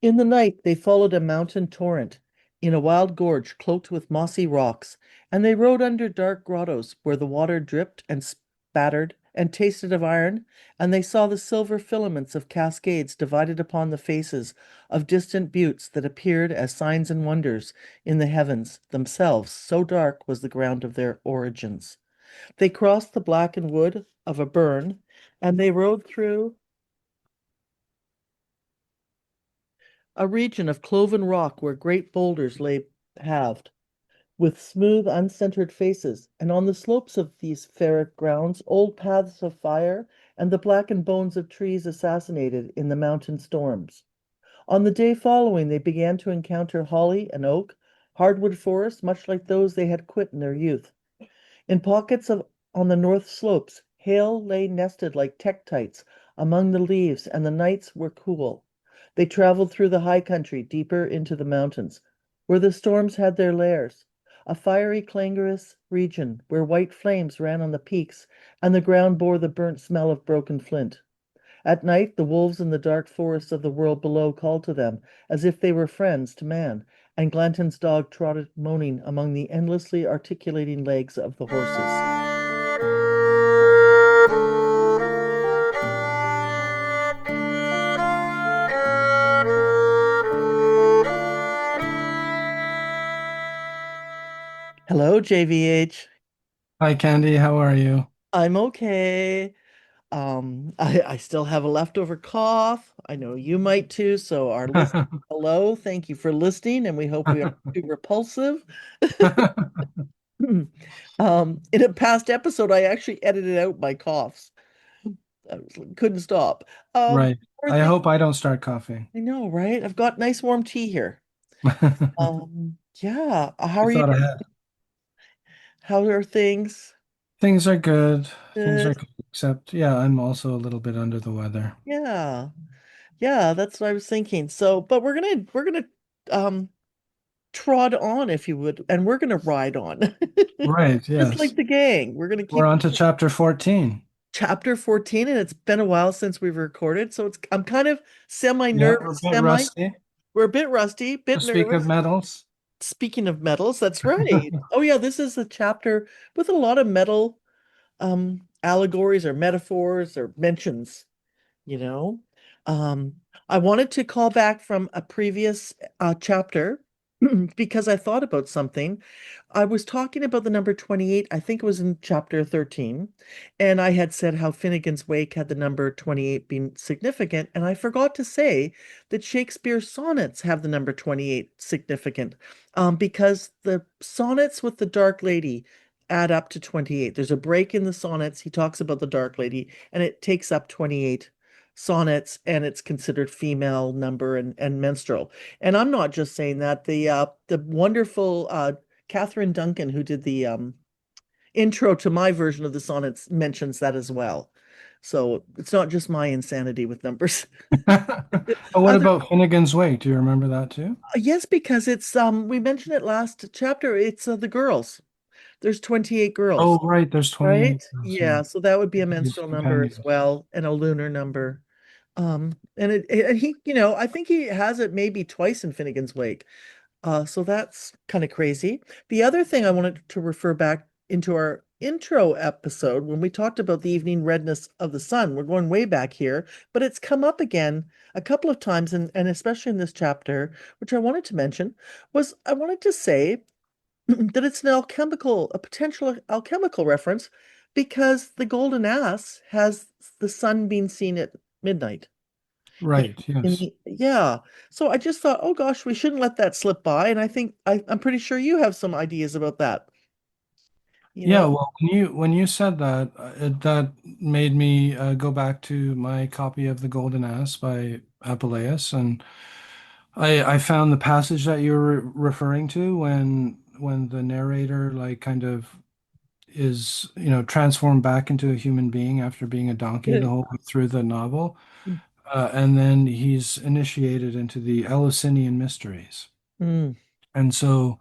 In the night, they followed a mountain torrent in a wild gorge cloaked with mossy rocks, and they rode under dark grottos where the water dripped and spattered and tasted of iron, and they saw the silver filaments of cascades divided upon the faces of distant buttes that appeared as signs and wonders in the heavens themselves, so dark was the ground of their origins. They crossed the blackened wood of a burn, and they rode through a region of cloven rock where great boulders lay halved, with smooth, uncentered faces, and on the slopes of these ferret grounds, old paths of fire and the blackened bones of trees assassinated in the mountain storms. On the day following, they began to encounter holly and oak, hardwood forests, much like those they had quit in their youth. In pockets of on the north slopes, hail lay nested like tektites among the leaves, and the nights were cool. They traveled through the high country deeper into the mountains, where the storms had their lairs, a fiery, clangorous region where white flames ran on the peaks, and the ground bore the burnt smell of broken flint. At night, the wolves in the dark forests of the world below called to them, as if they were friends to man, and Glanton's dog trotted moaning among the endlessly articulating legs of the horses. Hello, JVH. Hi, Candy. How are you? I'm okay. I still have a leftover cough. I know you might too. So our list, hello, thank you for listening, and we hope we aren't too repulsive. In a past episode, I actually edited out my coughs. Couldn't stop. Right. Poor I thing. hope I don't start coughing. I know, right? I've got nice warm tea here. Yeah. How You are you thought doing? ahead. How are things? Things are good. Things are Good. good, except, yeah, I'm also a little bit under the weather. Yeah. Yeah, that's what I was thinking. So, but we're gonna um trot on, if you would, and we're gonna ride on. Right, Just yes. like the gang. We're gonna We're keep on to chapter 14. chapter 14, and it's been a while since we've recorded, so it's I'm kind of Yeah, we're a semi-nervous, bit semi. rusty. We're a bit rusty, To bit speak of nervous. metals. Speaking of metals, that's right. Oh yeah, this is a chapter with a lot of metal allegories or metaphors or mentions, you know. Um, I wanted to call back from a previous chapter because I thought about something. I was talking about the number 28, I think it was in chapter 13, and I had said how Finnegan's Wake had the number 28 being significant, and I forgot to say that Shakespeare's sonnets have the number 28 significant, because the sonnets with the Dark Lady add up to 28. There's a break in the sonnets. He talks about the Dark Lady, and it takes up 28 sonnets, and it's considered female number and menstrual. And I'm not just saying that. The wonderful Catherine Duncan, who did the intro to my version of the sonnets, mentions that as well. So it's not just my insanity with numbers. But what Other about Finnegan's Wake? Do you remember that too? Yes, because it's we mentioned it last chapter. It's the girls. There's 28 girls, Oh, right, there's right? 28 girls, yeah. Yeah, so that would be a His menstrual number as companions. well, and a lunar number. And he, I think he has it maybe twice in Finnegan's Wake. So that's kind of crazy. The other thing I wanted to refer back into our intro episode when we talked about the evening redness of the sun. We're going way back here, but it's come up again a couple of times, and especially in this chapter, which I wanted to mention, was I wanted to say that it's an alchemical, a potential alchemical reference because the golden ass has the sun being seen at midnight. In, Right, yes. yeah. So I just thought, oh gosh, we shouldn't let that slip by. And I think I'm pretty sure you have some ideas about that. You Yeah, know? well, when you said that, that made me go back to my copy of The Golden Ass by Apuleius, and I found the passage that you were referring to when the narrator like kind of is, transformed back into a human being after being a donkey the whole way through the novel, and then he's initiated into the Eleusinian mysteries, Mm, and so.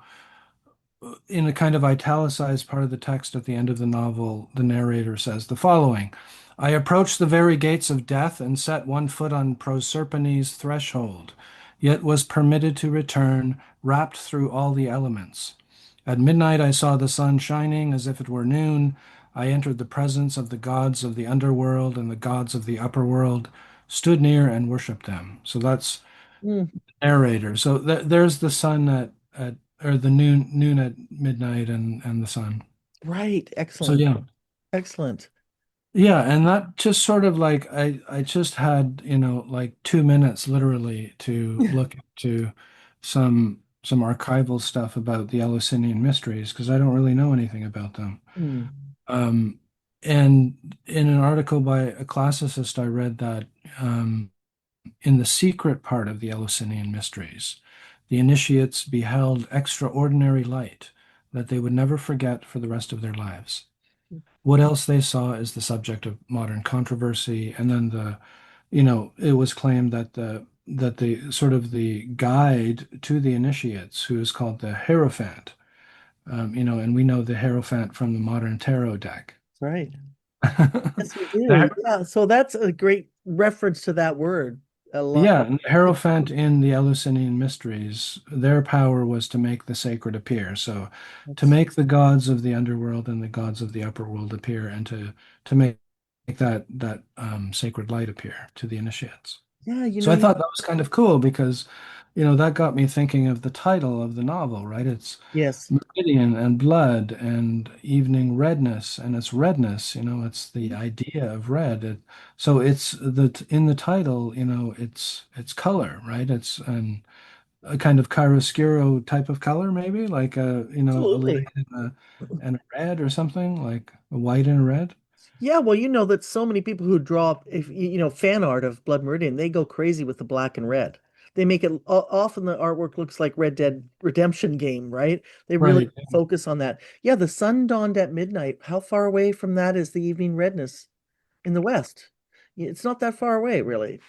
In a kind of italicized part of the text at the end of the novel, the narrator says the following: I approached the very gates of death and set one foot on Proserpine's threshold. yet was permitted to return, wrapped through all the elements. At midnight I saw the sun shining as if it were noon. I entered the presence of the gods of the underworld and the gods of the upper world, stood near and worshipped them. So that's Mm, narrator. So there's the sun at or the noon at midnight and the sun. right. So Excellent. yeah. Excellent. Yeah, and that just sort of like I just had, like 2 minutes literally to look into some archival stuff about the Eleusinian mysteries because I don't really know anything about them. Mm, Um, and in an article by a classicist, I read that in the secret part of the Eleusinian mysteries, the initiates beheld extraordinary light that they would never forget for the rest of their lives. What else they saw is the subject of modern controversy, and then it was claimed that the sort of the guide to the initiates, who is called the Hierophant, and we know the Hierophant from the modern tarot deck. right. Yes, we The do. Yeah. So that's a great reference to that word. A lot. Yeah, and the Hierophant in the Eleusinian Mysteries, their power was to make the sacred appear. So to That's, make the gods of the underworld and the gods of the upper world appear and to make that sacred light appear to the initiates. yeah, So I thought that was kind of cool because, that got me thinking of the title of the novel, right? It's yes. meridian and blood and evening redness, and it's redness, it's the idea of red. So it's in the title, it's color, right? It's a kind of chiaroscuro type of color, maybe like a light Absolutely. and a red or something, like a white and a red. Yeah, well, you know that so many people who draw, if fan art of Blood Meridian, they go crazy with the black and red. They make it often the artwork looks like Red Dead Redemption game, right? They really Right. focus on that. Yeah, the sun dawned at midnight. How far away from that is the evening redness in the west? It's not that far away, really.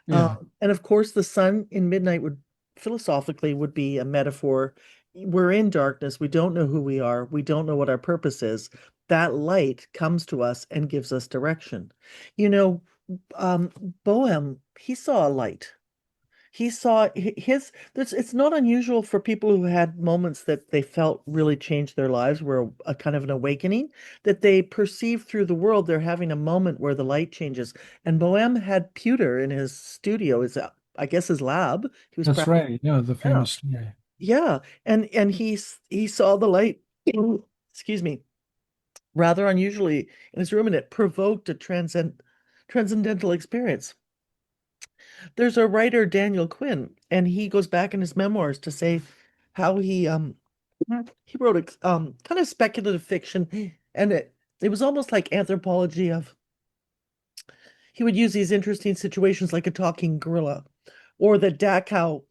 Yeah. And of course, the sun in midnight would philosophically would be a metaphor. We're in darkness. We don't know who we are. We don't know what our purpose is. That light comes to us and gives us direction. You know, um, Bohem, he saw a light. He saw it's not unusual for people who had moments that they felt really changed their lives, were a kind of an awakening, that they perceive through the world they're having a moment where the light changes. And Bohem had pewter in his studio, I guess his lab. He was That's practicing. right. Yeah, the Yeah. famous story. Yeah. And he saw the light, excuse me, rather unusually in his room, and it provoked a transcendental experience. There's a writer, Daniel Quinn, and he goes back in his memoirs to say how he wrote a kind of speculative fiction, and it was almost like anthropology of he would use these interesting situations like a talking gorilla, or the Dachau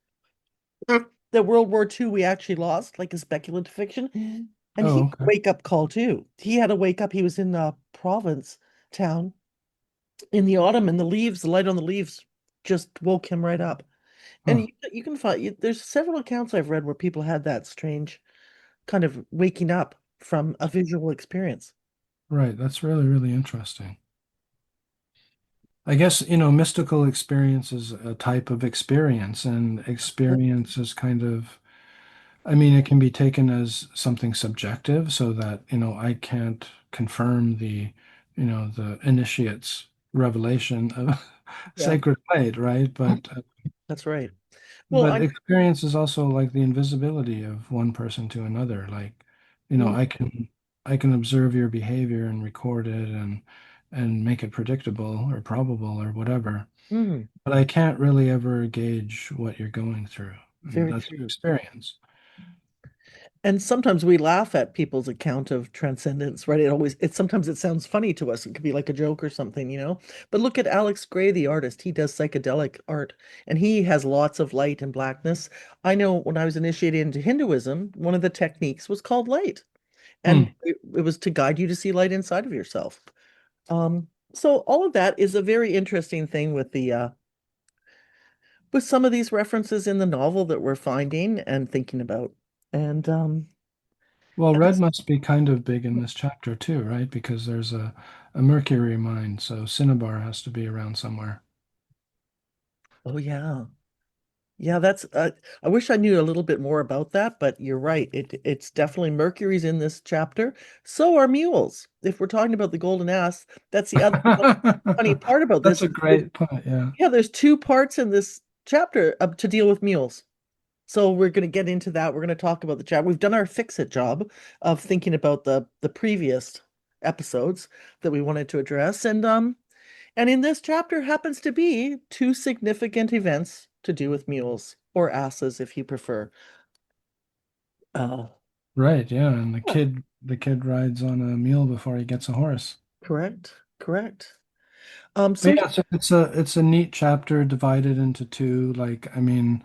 that World War II we actually lost, like a speculative fiction. And he Oh, had a okay. wake up call too. He had a wake up. He was in a province town in the autumn, and the light on the leaves just woke him right up. And Huh. you can find there's several accounts I've read where people had that strange kind of waking up from a visual experience. Right. That's really, really interesting. I guess, mystical experience is a type of experience, and experience is kind of, I mean, it can be taken as something subjective so that, I can't confirm the initiate's revelation of Yeah, sacred light, right? that's right. Well, But I experience is also like the invisibility of one person to another. Like, mm, I can observe your behavior and record it and make it predictable or probable or whatever. mm, But I can't really ever gauge what you're going through. And very that's true. experience. And sometimes we laugh at people's account of transcendence, right? Sometimes it sounds funny to us. It could be like a joke or something. But look at Alex Gray, the artist. He does psychedelic art and he has lots of light and blackness. I know when I was initiated into Hinduism, one of the techniques was called light, and Hmm. it was to guide you to see light inside of yourself. So all of that is a very interesting thing with the with some of these references in the novel that we're finding and thinking about. And Well, and red this, must be kind of big in this chapter too, right? Because there's a Mercury mine, so Cinnabar has to be around somewhere. oh yeah. Yeah, that's I wish I knew a little bit more about that, but you're right. It's definitely Mercury's in this chapter. So are mules. If we're talking about the golden ass, that's the other funny part about That's this. a great point. Yeah. Yeah, there's two parts in this chapter to deal with mules. So we're going to get into that. We're going to talk about the chapter. We've done our fix it job of thinking about the previous episodes that we wanted to address, and in this chapter happens to be two significant events to do with mules or asses, if you prefer. Uh, Right. Yeah. And the yeah, kid rides on a mule before he gets a horse. correct, correct. But So yeah, so it's a neat chapter divided into two. Like, I mean,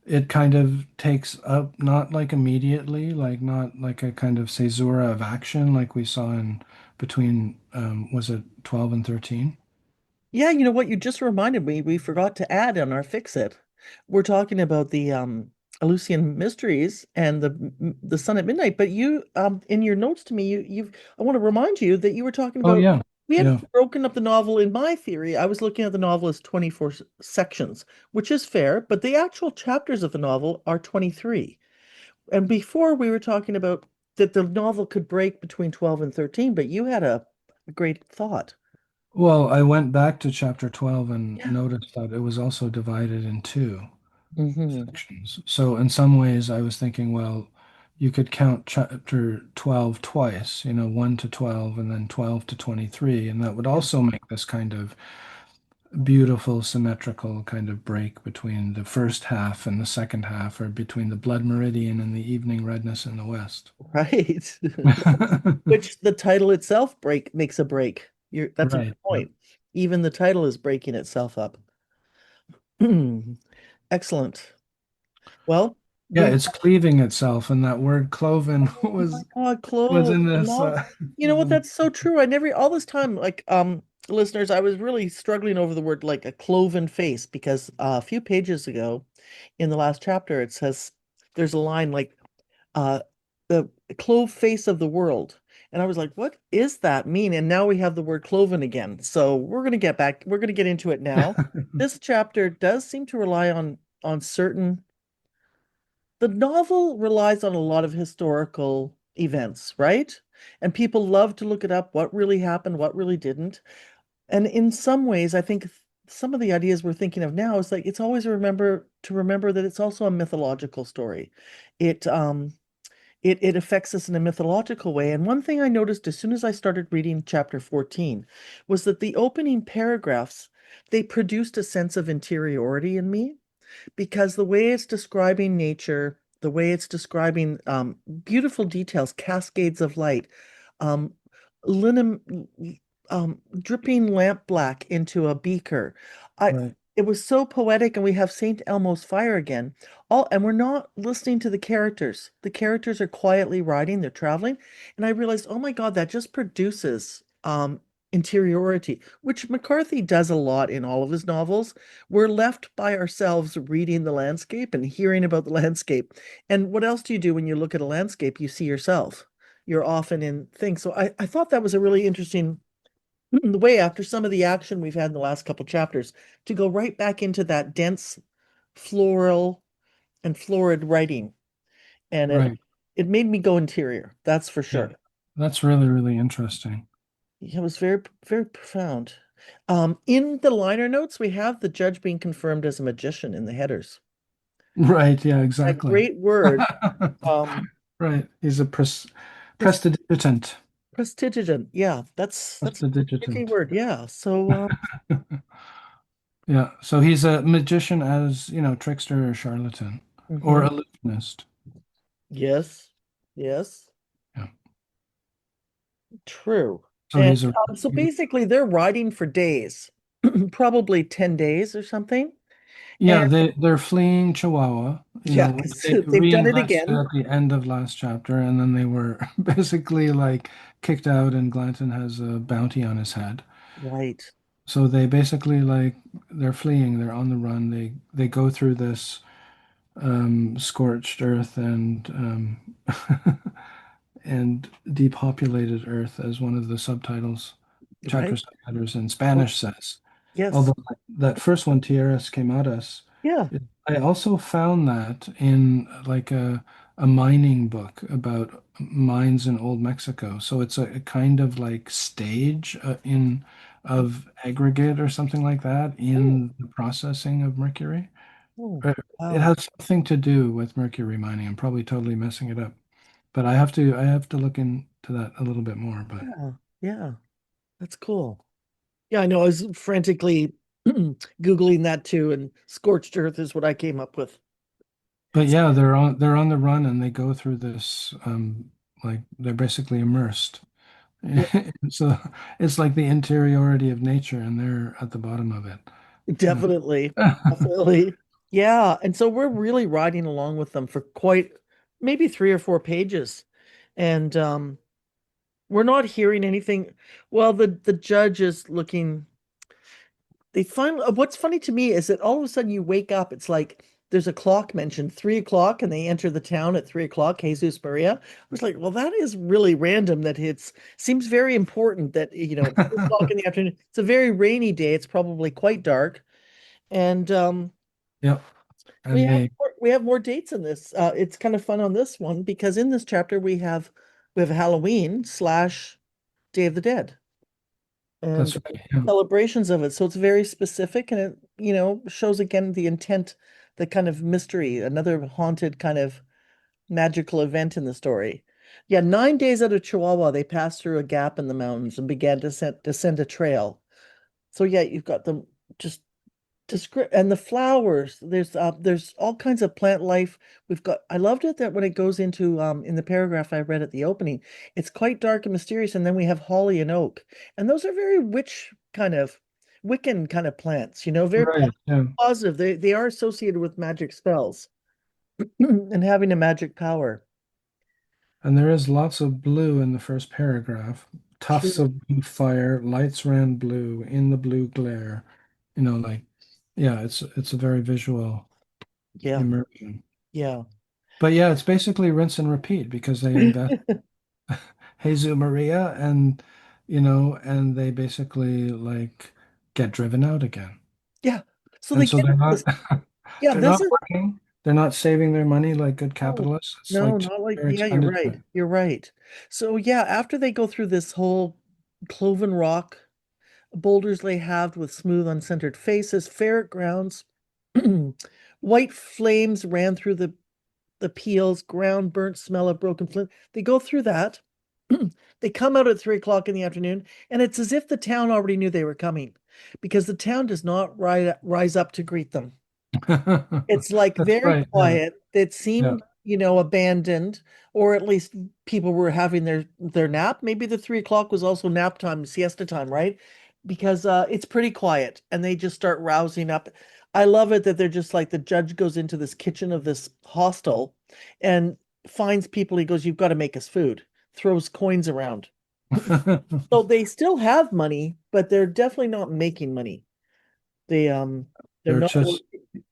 it kind of takes up not like immediately, like not like a kind of caesura of action like we saw in between was it 12 and 13? yeah, you know what? You just reminded me. We forgot to add on our fix it. We're talking about the Eleusinian mysteries and the sun at midnight. But you in your notes to me, you've I want to remind you that you were talking Oh about yeah. we had Yeah. broken up the novel in my theory. I was looking at the novel as 24 sections, which is fair, but the actual chapters of the novel are 23. And before we were talking about that the novel could break between 12 and 13, but you had a great thought. Well, I went back to chapter 12 and Yeah. noticed that it was also divided in two Hmm. sections. So in some ways I was thinking, well, you could count chapter 12 twice, 1 to 12 and then 12 to 23, and that would Yeah. also make this kind of beautiful symmetrical kind of break between the first half and the second half, or between the blood meridian and the evening redness in the west. Right. Which the title itself break makes a break. That's a Right. good point. Even the title is breaking itself up. Excellent. Well, Yeah, we it's cleaving itself, and that word cloven oh my was God, was clove. in I this love, you know was what? in That's so true. I never, all this time, like, listeners, I was really struggling over the word like a cloven face because a few pages ago in the last chapter, it says there's a line like, uh, the clove face of the world. And I was like, what is that mean? And now we have the word cloven again. So we're going to get into it now. This chapter does seem to rely on certain the novel relies on a lot of historical events, right? And people love to look it up, what really happened, what really didn't. And in some ways, I think some of the ideas we're thinking of now is like it's always remember that it's also a mythological story. It it affects us in a mythological way. And one thing I noticed as soon as I started reading chapter 14 was that the opening paragraphs, they produced a sense of interiority in me because the way it's describing nature, the way it's describing beautiful details, cascades of light, um, linen, dripping lamp black into a beaker. I right, It was so poetic, and we have Saint Elmo's fire again. And we're not listening to the characters. The characters are quietly riding, they're traveling, and I realized, oh my God, that just produces interiority, which McCarthy does a lot in all of his novels. We're left by ourselves reading the landscape and hearing about the landscape. And what else do you do when you look at a landscape? You see yourself. You're often in things. So I thought that was a really interesting way after some of the action we've had in the last couple chapters to go right back into that dense floral and florid writing. And right. it made me go interior, that's for Yeah, sure. that's really, really interesting. It was very, very profound. In the liner notes, we have the judge being confirmed as a magician in the headers. Right, yeah, A exactly. great word. Um, Right, he's a pres prestidigitant. prestigitant. Yeah, that's a tricky Prestidigitant. word. Yeah. So, Yeah, so he's a magician as, trickster or charlatan or mhm. illusionist. Yes, yes, Yeah. true. So And he's a so basically, they're riding for days, probably 10 days or something. And yeah, they're fleeing Chihuahua, yeah, which because they they've done it reinvested again. at the end of last chapter, and then they were basically like kicked out, and Glanton has a bounty on his head. Right, So they basically like they're fleeing, they're on the run. They go through this scorched earth and and depopulated earth, as one of the subtitles, chapter right. subtitles in Oh, Spanish says. yes. Although that first one, Tierras Quemadas, Yeah. I also found that in like a mining book about mines in old Mexico. So it's a kind of like stage in of aggregate or something like that Oh, in the processing of mercury. oh, It wow. has something to do with mercury mining. I'm probably totally messing it up, but I have to look into that a little bit more. Yeah. Yeah. That's cool. Yeah, I know. I was frantically Googling that too, and scorched earth is what I came up with. But yeah, they're on the run and they go through this like they're basically immersed. Yeah, So it's like the interiority of nature, and they're at the bottom of it. definitely. Uh, Definitely. Yeah. And so we're really riding along with them for quite maybe 3 or 4 pages. And we're not hearing anything. Well, the judge is looking. They finally, what's funny to me is that all of a sudden you wake up, it's like there's a clock mentioned, 3 o'clock, and they enter the town at 3 o'clock, Jesus Maria. I was like, well, that is really random that it's seems very important that, 3 o'clock in the afternoon. It's a very rainy day. It's probably quite dark. And Yep. we And have they more dates in this. It's kind of fun on this one because in this chapter we have Halloween slash Day of the Dead that's and right. Yeah. celebrations of it. So it's very specific and it, shows again the intent, the kind of mystery, another haunted kind of magical event in the story. Yeah, 9 days out of Chihuahua, they passed through a gap in the mountains and began to descend a trail. So yeah, you've got them just descript and the flowers. There's all kinds of plant life. I loved it that when it goes into in the paragraph I read at the opening, it's quite dark and mysterious, and then we have holly and oak. And those are very Wiccan kind of plants, very Right. Yeah. positive. They are associated with magic spells and having a magic power. And there is lots of blue in the first paragraph. Tufts True. of blue fire, lights ran blue in the blue glare. Like yeah, it's a very visual Yeah, immersion. yeah. But yeah, it's basically rinse and repeat because they invest Jesus Maria and they basically like get driven out again. Yeah. So they And so get they're this. not Yeah, they're this not is working. They're not saving their money like good no, capitalists. It's no, like just not like, their yeah, you're right. expenditure. You're right. So yeah, after they go through this whole cloven rock, boulders lay halved with smooth, uncentered faces, ferret grounds, white flames ran through the peels, ground burnt smell of broken flint. They go through that. They come out at 3 o'clock in the afternoon, and it's as if the town already knew they were coming because the town does not rise up to greet them. It's like That's very right. Yeah. quiet. It Yeah. seemed, abandoned, or at least people were having their nap. Maybe the 3 o'clock was also nap time, siesta time, right? Because it's pretty quiet, and they just start rousing up. I love it that they're just like the judge goes into this kitchen of this hostel and finds people. He goes, "You've got to make us food." Throws coins around. So they still have money, but they're definitely not making money. They're They're not just working.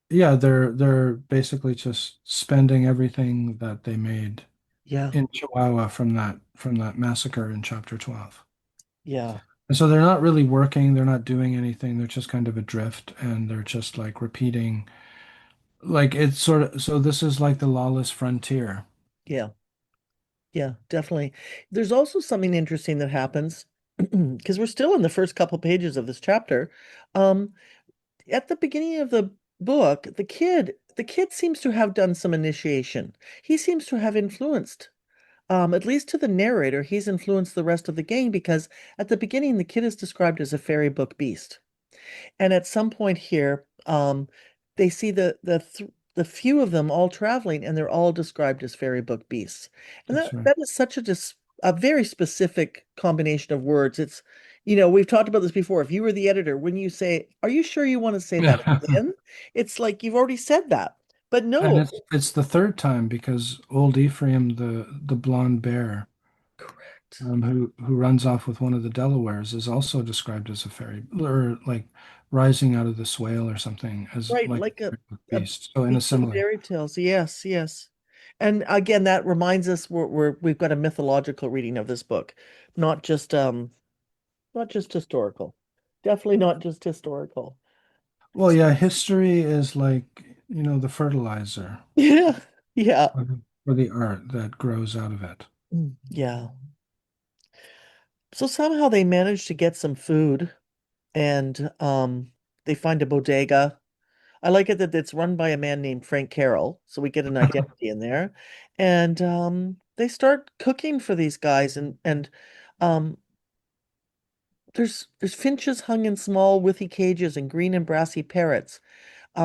yeah, they're basically just spending everything that they made Yeah, in Chihuahua from that massacre in chapter 12. yeah. And so they're not really working, they're not doing anything, they're just kind of adrift and they're just like repeating like it's sort of so this is like the lawless frontier. Yeah, yeah, definitely. There's also something interesting that happens because we're still in the first couple pages of this chapter. Um, at the beginning of the book, the kid seems to have done some initiation. He seems to have influenced, at least to the narrator, he's influenced the rest of the gang because at the beginning, the kid is described as a fairy book beast. And at some point here, they see the few of them all traveling, and they're all described as fairy book beasts. And That's that right. that is such a very specific combination of words. It's, we've talked about this before. If you were the editor, when you say, "Are you sure you want to say that Yeah. again?" It's like you've already said that. But And no, it's the third time because old Ephraim, the blonde bear, correct. who runs off with one of the Delawares, is also described as a fairy, or like rising out of the swale or something, as Right, like like a a beast. So in a beast of similar, fairy tales. Yes, yes. And again, that reminds us we've got a mythological reading of this book, not just not just historical. Definitely not just historical. Well, yeah, history is like, the fertilizer Yeah, yeah. for the art that grows out of it. Yeah. So somehow they managed to get some food and they find a bodega. I like it that it's run by a man named Frank Carroll, so we get an identity in there. And they start cooking for these guys and um there's finches hung in small withy cages and green and brassy parrots.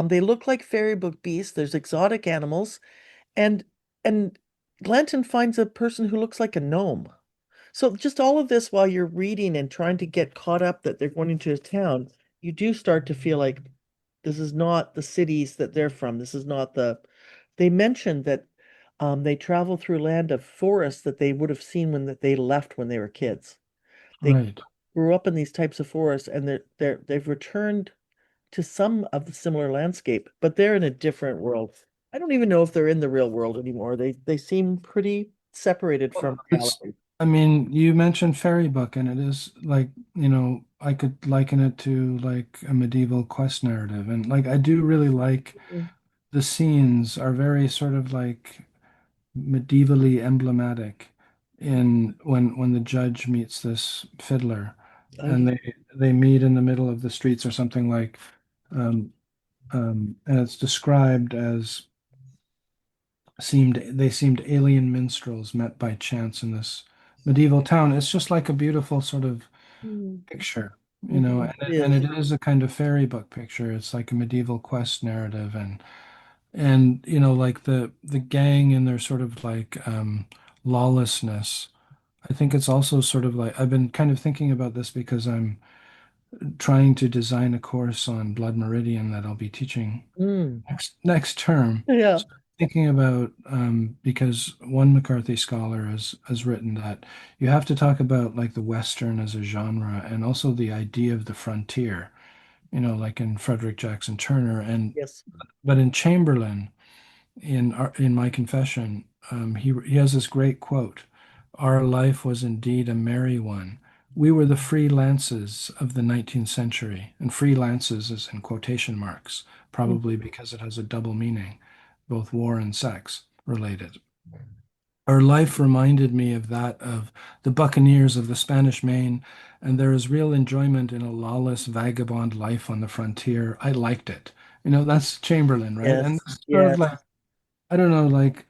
They look like fairy book beasts. There's exotic animals and and Glanton finds a person who looks like a gnome. So just all of this while you're reading and trying to get caught up that they're going into a town, you do start to feel like this is not the cities that they're from. This is not the. They mentioned that they travel through land of forests that they would have seen when they left when they were kids. They Right. grew up in these types of forests, and they've returned to some of the similar landscape, but they're in a different world. I don't even know if they're in the real world anymore. They seem pretty separated from It's, reality. I mean, you mentioned fairy book, and it is like, I could liken it to like a medieval quest narrative. And like, I do really like Mm. the scenes are very sort of like medievally emblematic in when the judge meets this fiddler Oh and yeah. they meet in the middle of the streets or something like um, and it's described as seemed alien minstrels met by chance in this medieval town. It's just like a beautiful sort of Mm. picture, Mhm. It and is. it is a kind of fairy book picture. It's like a medieval quest narrative, and like the gang and their sort of like lawlessness. I think it's also sort of like I've been kind of thinking about this because I'm trying to design a course on blood meridian that I'll be teaching Mm. next term. Yeah. So thinking about because one McCarthy scholar has written that you have to talk about like the Western as a genre and also the idea of the frontier, like in Frederick Jackson Turner and Yes. but in Chamberlain in my confession, he has this great quote: "Our life was indeed a merry one. We were the free lances of the 19th century." And free lances is in quotation marks, probably Mhm. because it has a double meaning, both war and sex related. Our life reminded me of that of the buccaneers of the Spanish Main, and there is real enjoyment in a lawless vagabond life on the frontier. I liked it. That's Chamberlain, right? And Yes. it's sort of Yes. like I don't know, like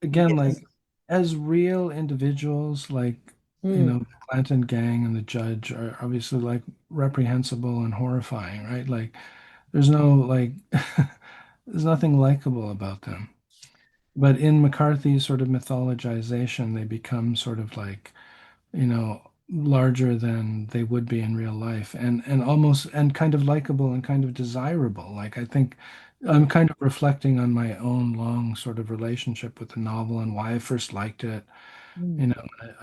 again, Yes. like as real individuals, like Mm. the Clanton gang and the judge are obviously like reprehensible and horrifying, right? Like there's no like there's nothing likable about them. But in McCarthy's sort of mythologization, they become sort of like, larger than they would be in real life and almost and kind of likable and kind of desirable. Like I think I'm Mm. kind of reflecting on my own long sort of relationship with the novel and why I first liked it. Mm.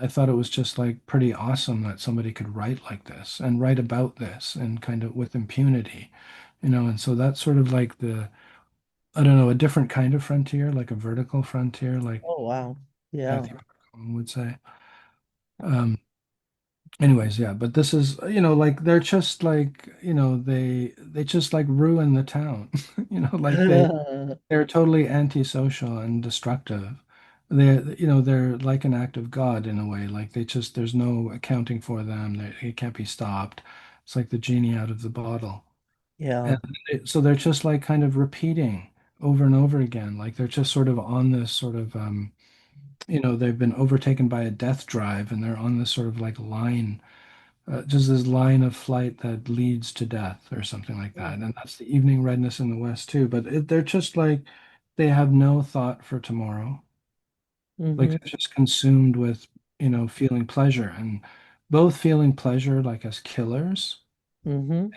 I thought it was just like pretty awesome that somebody could write like this and write about this and kind of with impunity, and so that's sort of like I don't know, a different kind of frontier, like a vertical frontier, like Oh wow. Yeah. Matthew Malcolm would say. Um, Anyways, yeah, but this is, like they're just like, they just like ruin the town. Like they're totally antisocial and destructive. They're like an act of God in a way. Like there's no accounting for them. They can't be stopped. It's like the genie out of the bottle. Yeah. And so they're just like kind of repeating over and over again. Like they're just sort of on this sort of, they've been overtaken by a death drive and they're on this sort of like line, just this line of flight that leads to death or something like that. And that's the evening redness in the West too. But they're just like, they have no thought for tomorrow. Like Mm-hmm. they're just consumed with, feeling pleasure and both feeling pleasure like as killers Mm-hmm.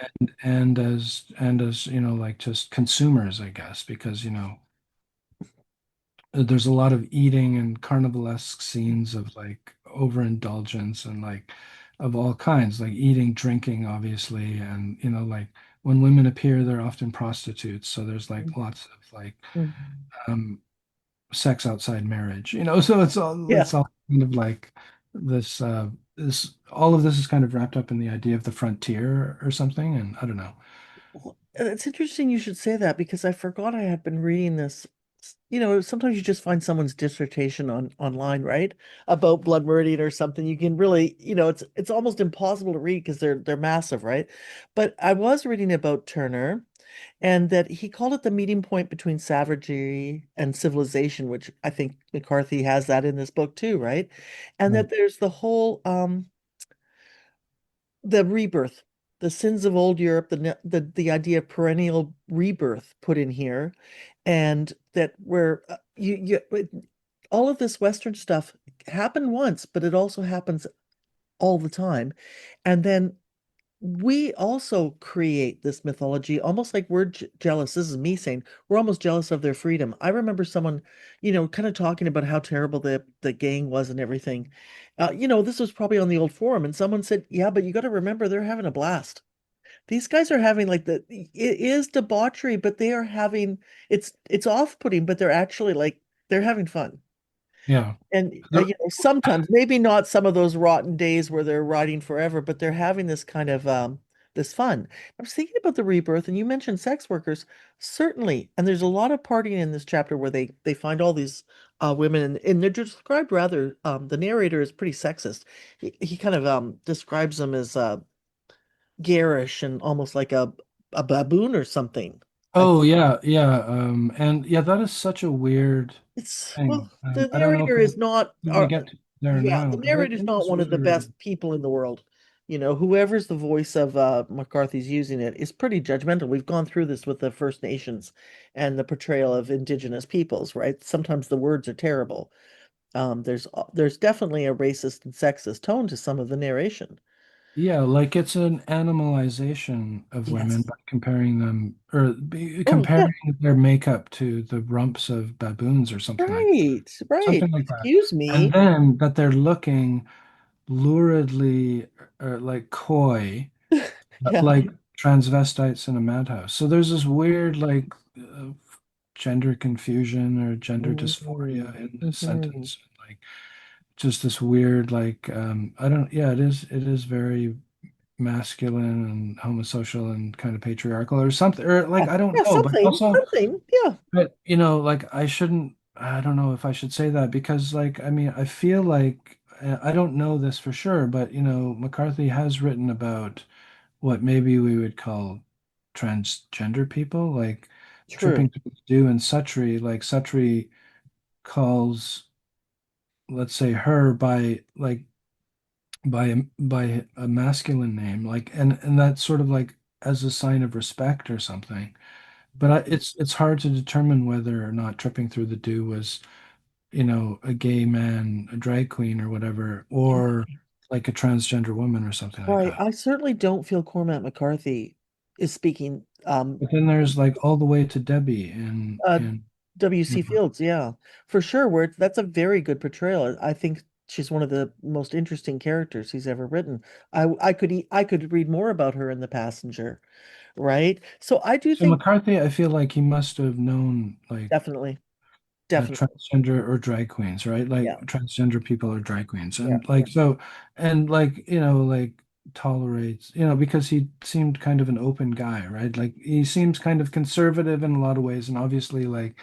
and as, like just consumers, I guess, because, there's a lot of eating and carnivalesque scenes of like overindulgence and like of all kinds, like eating, drinking, obviously, and like when women appear, they're often prostitutes. So there's like lots of like Mm-hmm. um, sex outside marriage, So Yeah. it's all kind of like this all of this is kind of wrapped up in the idea of the frontier or something, and I don't know. It's interesting you should say that because I forgot I had been reading this. You know, sometimes you just find someone's dissertation online, right? About blood meridian or something. You can really, it's almost impossible to read because they're massive, right? But I was reading about Turner and that he called it the meeting point between savagery and civilization, which I think McCarthy has that in this book too, right? And Right. that there's the whole the rebirth, the sins of old Europe, the idea of perennial rebirth put in here, and that where all of this Western stuff happened once, but it also happens all the time, and then we also create this mythology almost like we're jealous. This is me saying we're almost jealous of their freedom. I remember someone, kind of talking about how terrible the gang was and everything. This was probably on the old forum, and someone said, "Yeah, but you got to remember they're having a blast. These guys are having like it is debauchery, but they are having it's off-putting, but they're actually like they're having fun." Yeah. And The- sometimes maybe not some of those rotten days where they're riding forever, but they're having this kind of this fun. I was thinking about the rebirth, and you mentioned sex workers, certainly. And there's a lot of partying in this chapter where they find all these women, and they're described rather. The narrator is pretty sexist. He kind of describes them as garish and almost like a baboon or something. I oh yeah, yeah. And yeah, that is such a weird It's well, thing. the I don't know narrator if is not we're gonna get to there yeah, now, the but narrator's it not is one of the really best people in the world. Whoever's the voice of McCarthy's using it is pretty judgmental. We've gone through this with the First Nations and the portrayal of indigenous peoples, right? Sometimes the words are terrible. There's definitely a racist and sexist tone to some of the narration. yeah, like it's an animalization of women Yes. by comparing them or Oh, yeah. comparing their makeup to the rumps of baboons or Right. Right. something like that. Excuse And me. then that they're looking luridly like coy, Yeah. like transvestites in a madhouse. So there's this weird like gender confusion or gender dysphoria in this Mhm. sentence. Like just this weird like I don't yeah, it is very masculine and homosocial and kind of patriarchal or something or like Yeah. I don't Yeah. know, but Something. also Something. Yeah. but like I don't know if I should say that because like I mean I feel like I don't know this for sure, but McCarthy has written about what maybe we would call transgender people, like True. tripping through the dew and Suttree, like Suttree calls, let's say, her by a masculine name, like and that's sort of like as a sign of respect or something. But it's hard to determine whether or not tripping through the dew was, a gay man, a drag queen or whatever, or like a transgender woman or something like Right. that. I certainly don't feel Cormac McCarthy is speaking But then there's like all the way to Debbie in uh in you W.C. know, Fields, yeah. For sure, where that's a very good portrayal. I think she's one of the most interesting characters he's ever written. I could read more about her in The Passenger, right? So I do so think McCarthy, I feel like he must have known like definitely, definitely. transgender or drag queens, right? Like Yeah, transgender people are drag queens. yeah, And like so and like, like tolerates, because he seemed kind of an open guy, right? Like he seems kind of conservative in a lot of ways and obviously like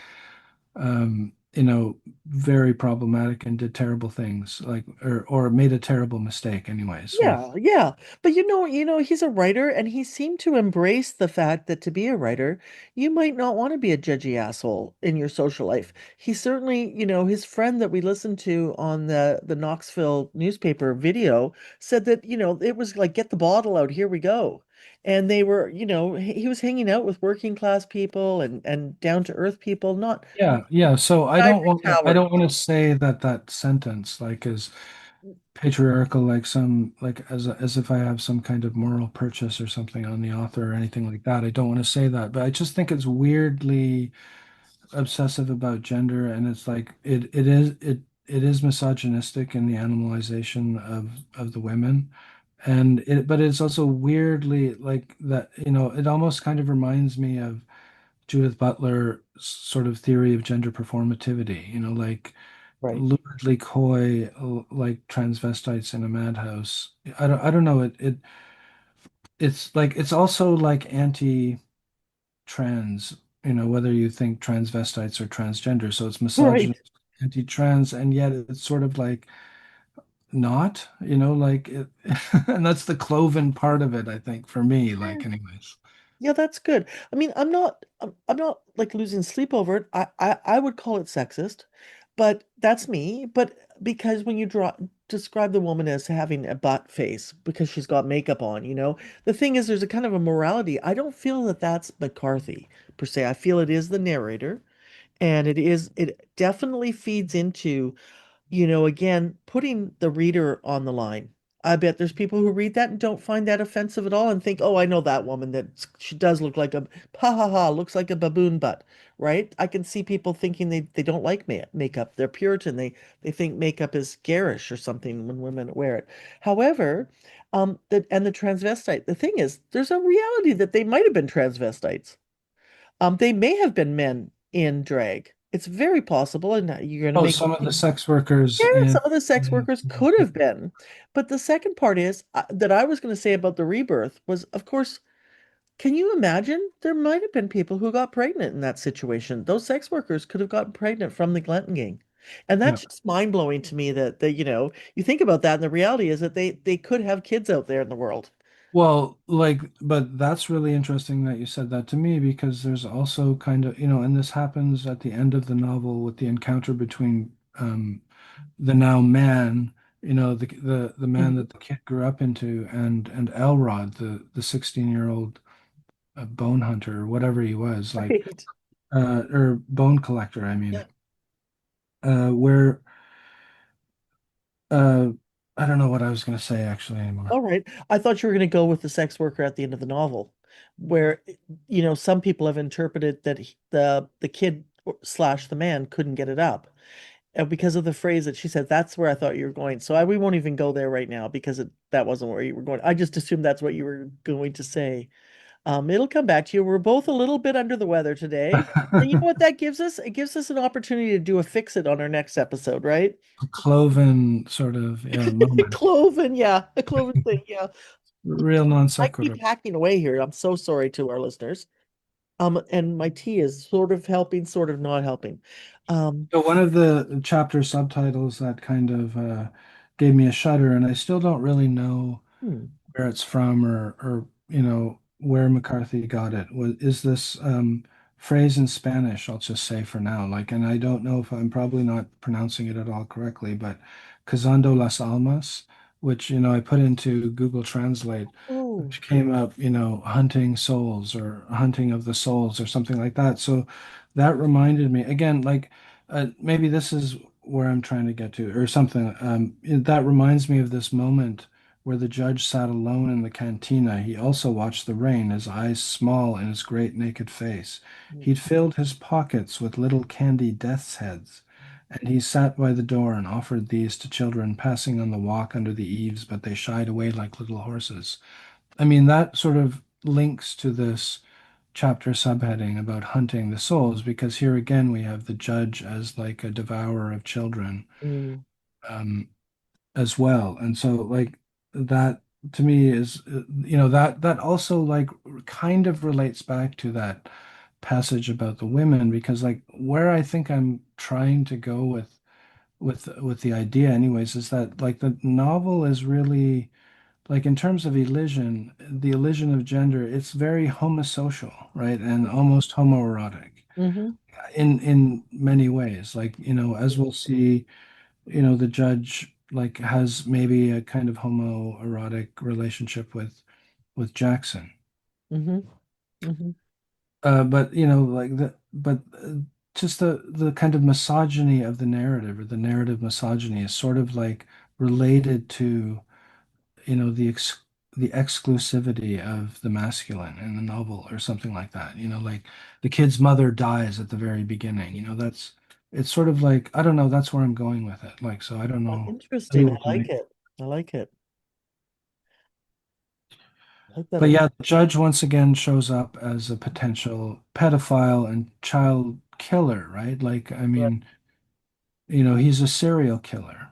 very problematic and did terrible things like or made a terrible mistake anyways with yeah, yeah. But he's a writer and he seemed to embrace the fact that to be a writer, you might not want to be a judgy asshole in your social life. He certainly, his friend that we listened to on the Knoxville newspaper video said that, it was like get the bottle out, here we go. And they were, he was hanging out with working class people and down to earth people, not yeah, so ivory I tower. don't want to say that that sentence like is patriarchal like some like as if I have some kind of moral purchase or something on the author or anything like that. I don't want to say that, but I just think it's weirdly obsessive about gender and it's like it is misogynistic in the animalization of the women and but it's also weirdly like that it almost kind of reminds me of Judith Butler's sort of theory of gender performativity, like Right. luridly coy, like transvestites in a madhouse. I don't know. It's like it's also like anti. trans, whether you think transvestites or transgender. So it's Right. misogynist, anti-trans, and yet it's sort of like not, like it, and that's the cloven part of it, I think, for me, like, anyways. Yeah, that's good. I mean, I'm not like losing sleep over it. I would call it sexist, but that's me. But because when you describe the woman as having a butt face because she's got makeup on, the thing is there's a kind of a morality. I don't feel that that's McCarthy per se. I feel it is the narrator, and it definitely feeds into again, putting the reader on the line. I bet there's people who read that and don't find that offensive at all and think, oh, I know that woman that she does look like a ha ha ha, looks like a baboon butt, right? I can see people thinking they don't like makeup. They're Puritan. They think makeup is garish or something when women wear it. However, the transvestite, the thing is, there's a reality that they might have been transvestites. They may have been men in drag. It's very possible, and you're going to Oh, make some of the me. sex workers Yeah, in, some of the sex workers could have been. But the second part is that I was going to say about the rebirth was, of course, can you imagine? There might have been people who got pregnant in that situation. Those sex workers could have gotten pregnant from the Glenton gang. And yeah. that's just mind-blowing to me that you think about that, and the reality is that they could have kids out there in the world. Well, like, but that's really interesting that you said that to me because there's also kind of, and this happens at the end of the novel with the encounter between the now man, the man Mhm. that the kid grew up into, and Elrod, the 16-year-old bone hunter or whatever he was, like, Right. or bone collector, I Yeah. mean, where uh, I don't know what I was going to say actually anymore. All right. I thought you were going to go with the sex worker at the end of the novel, where, some people have interpreted that the kid slash the man couldn't get it up. And because of the phrase that she said, that's where I thought you were going. So we won't even go there right now because that wasn't where you were going. I just assumed that's what you were going to say. It'll come back to you. We're both a little bit under the weather today. And you know what that gives us? It gives us an opportunity to do a fix it on our next episode, right? Cloven sort of, yeah, moment. Cloven, yeah, a cloven thing, yeah. Real non I keep sequitur. hacking away here. I'm so sorry to our listeners. And my tea is sort of helping, sort of not helping. Um, So one of the chapter subtitles that kind of gave me a shudder, and I still don't really know hmm, where it's from or where McCarthy got it. Is this phrase in Spanish? I'll just say for now, like, and I don't know if I'm probably not pronouncing it at all correctly, but cazando las almas, which I put into Google Translate, oh, which came up, hunting souls or hunting of the souls or something like that. So that reminded me again, like maybe this is where I'm trying to get to or something. That reminds me of this moment where the judge sat alone in the cantina. He also watched the rain, his eyes small in his great naked face. hmm, He'd filled his pockets with little candy death's heads, and he sat by the door and offered these to children passing on the walk under the eaves, but they shied away like little horses. I mean, that sort of links to this chapter subheading about hunting the souls, because here again we have the judge as like a devourer of children. hmm, Um, as well. And so like that to me is that also like kind of relates back to that passage about the women because like where I think I'm trying to go with the idea anyways is that like the novel is really like in terms of elision, the elision of gender, it's very homosocial, right? And almost homoerotic hmm, in many ways. Like, as we'll see the judge like has maybe a kind of homoerotic relationship with Jackson. hmm, hmm, But like just the kind of misogyny of the narrative or the narrative misogyny is sort of like related to the exclusivity of the masculine in the novel or something like that. Like the kid's mother dies at the very beginning. It's sort of like I don't know. That's where I'm going with it. Like so, I don't know. Maybe Interesting. we I can like make. it. I like it. I like that a But lot. yeah, the judge once again shows up as a potential pedophile and child killer, right? Like I Right. mean, he's a serial killer.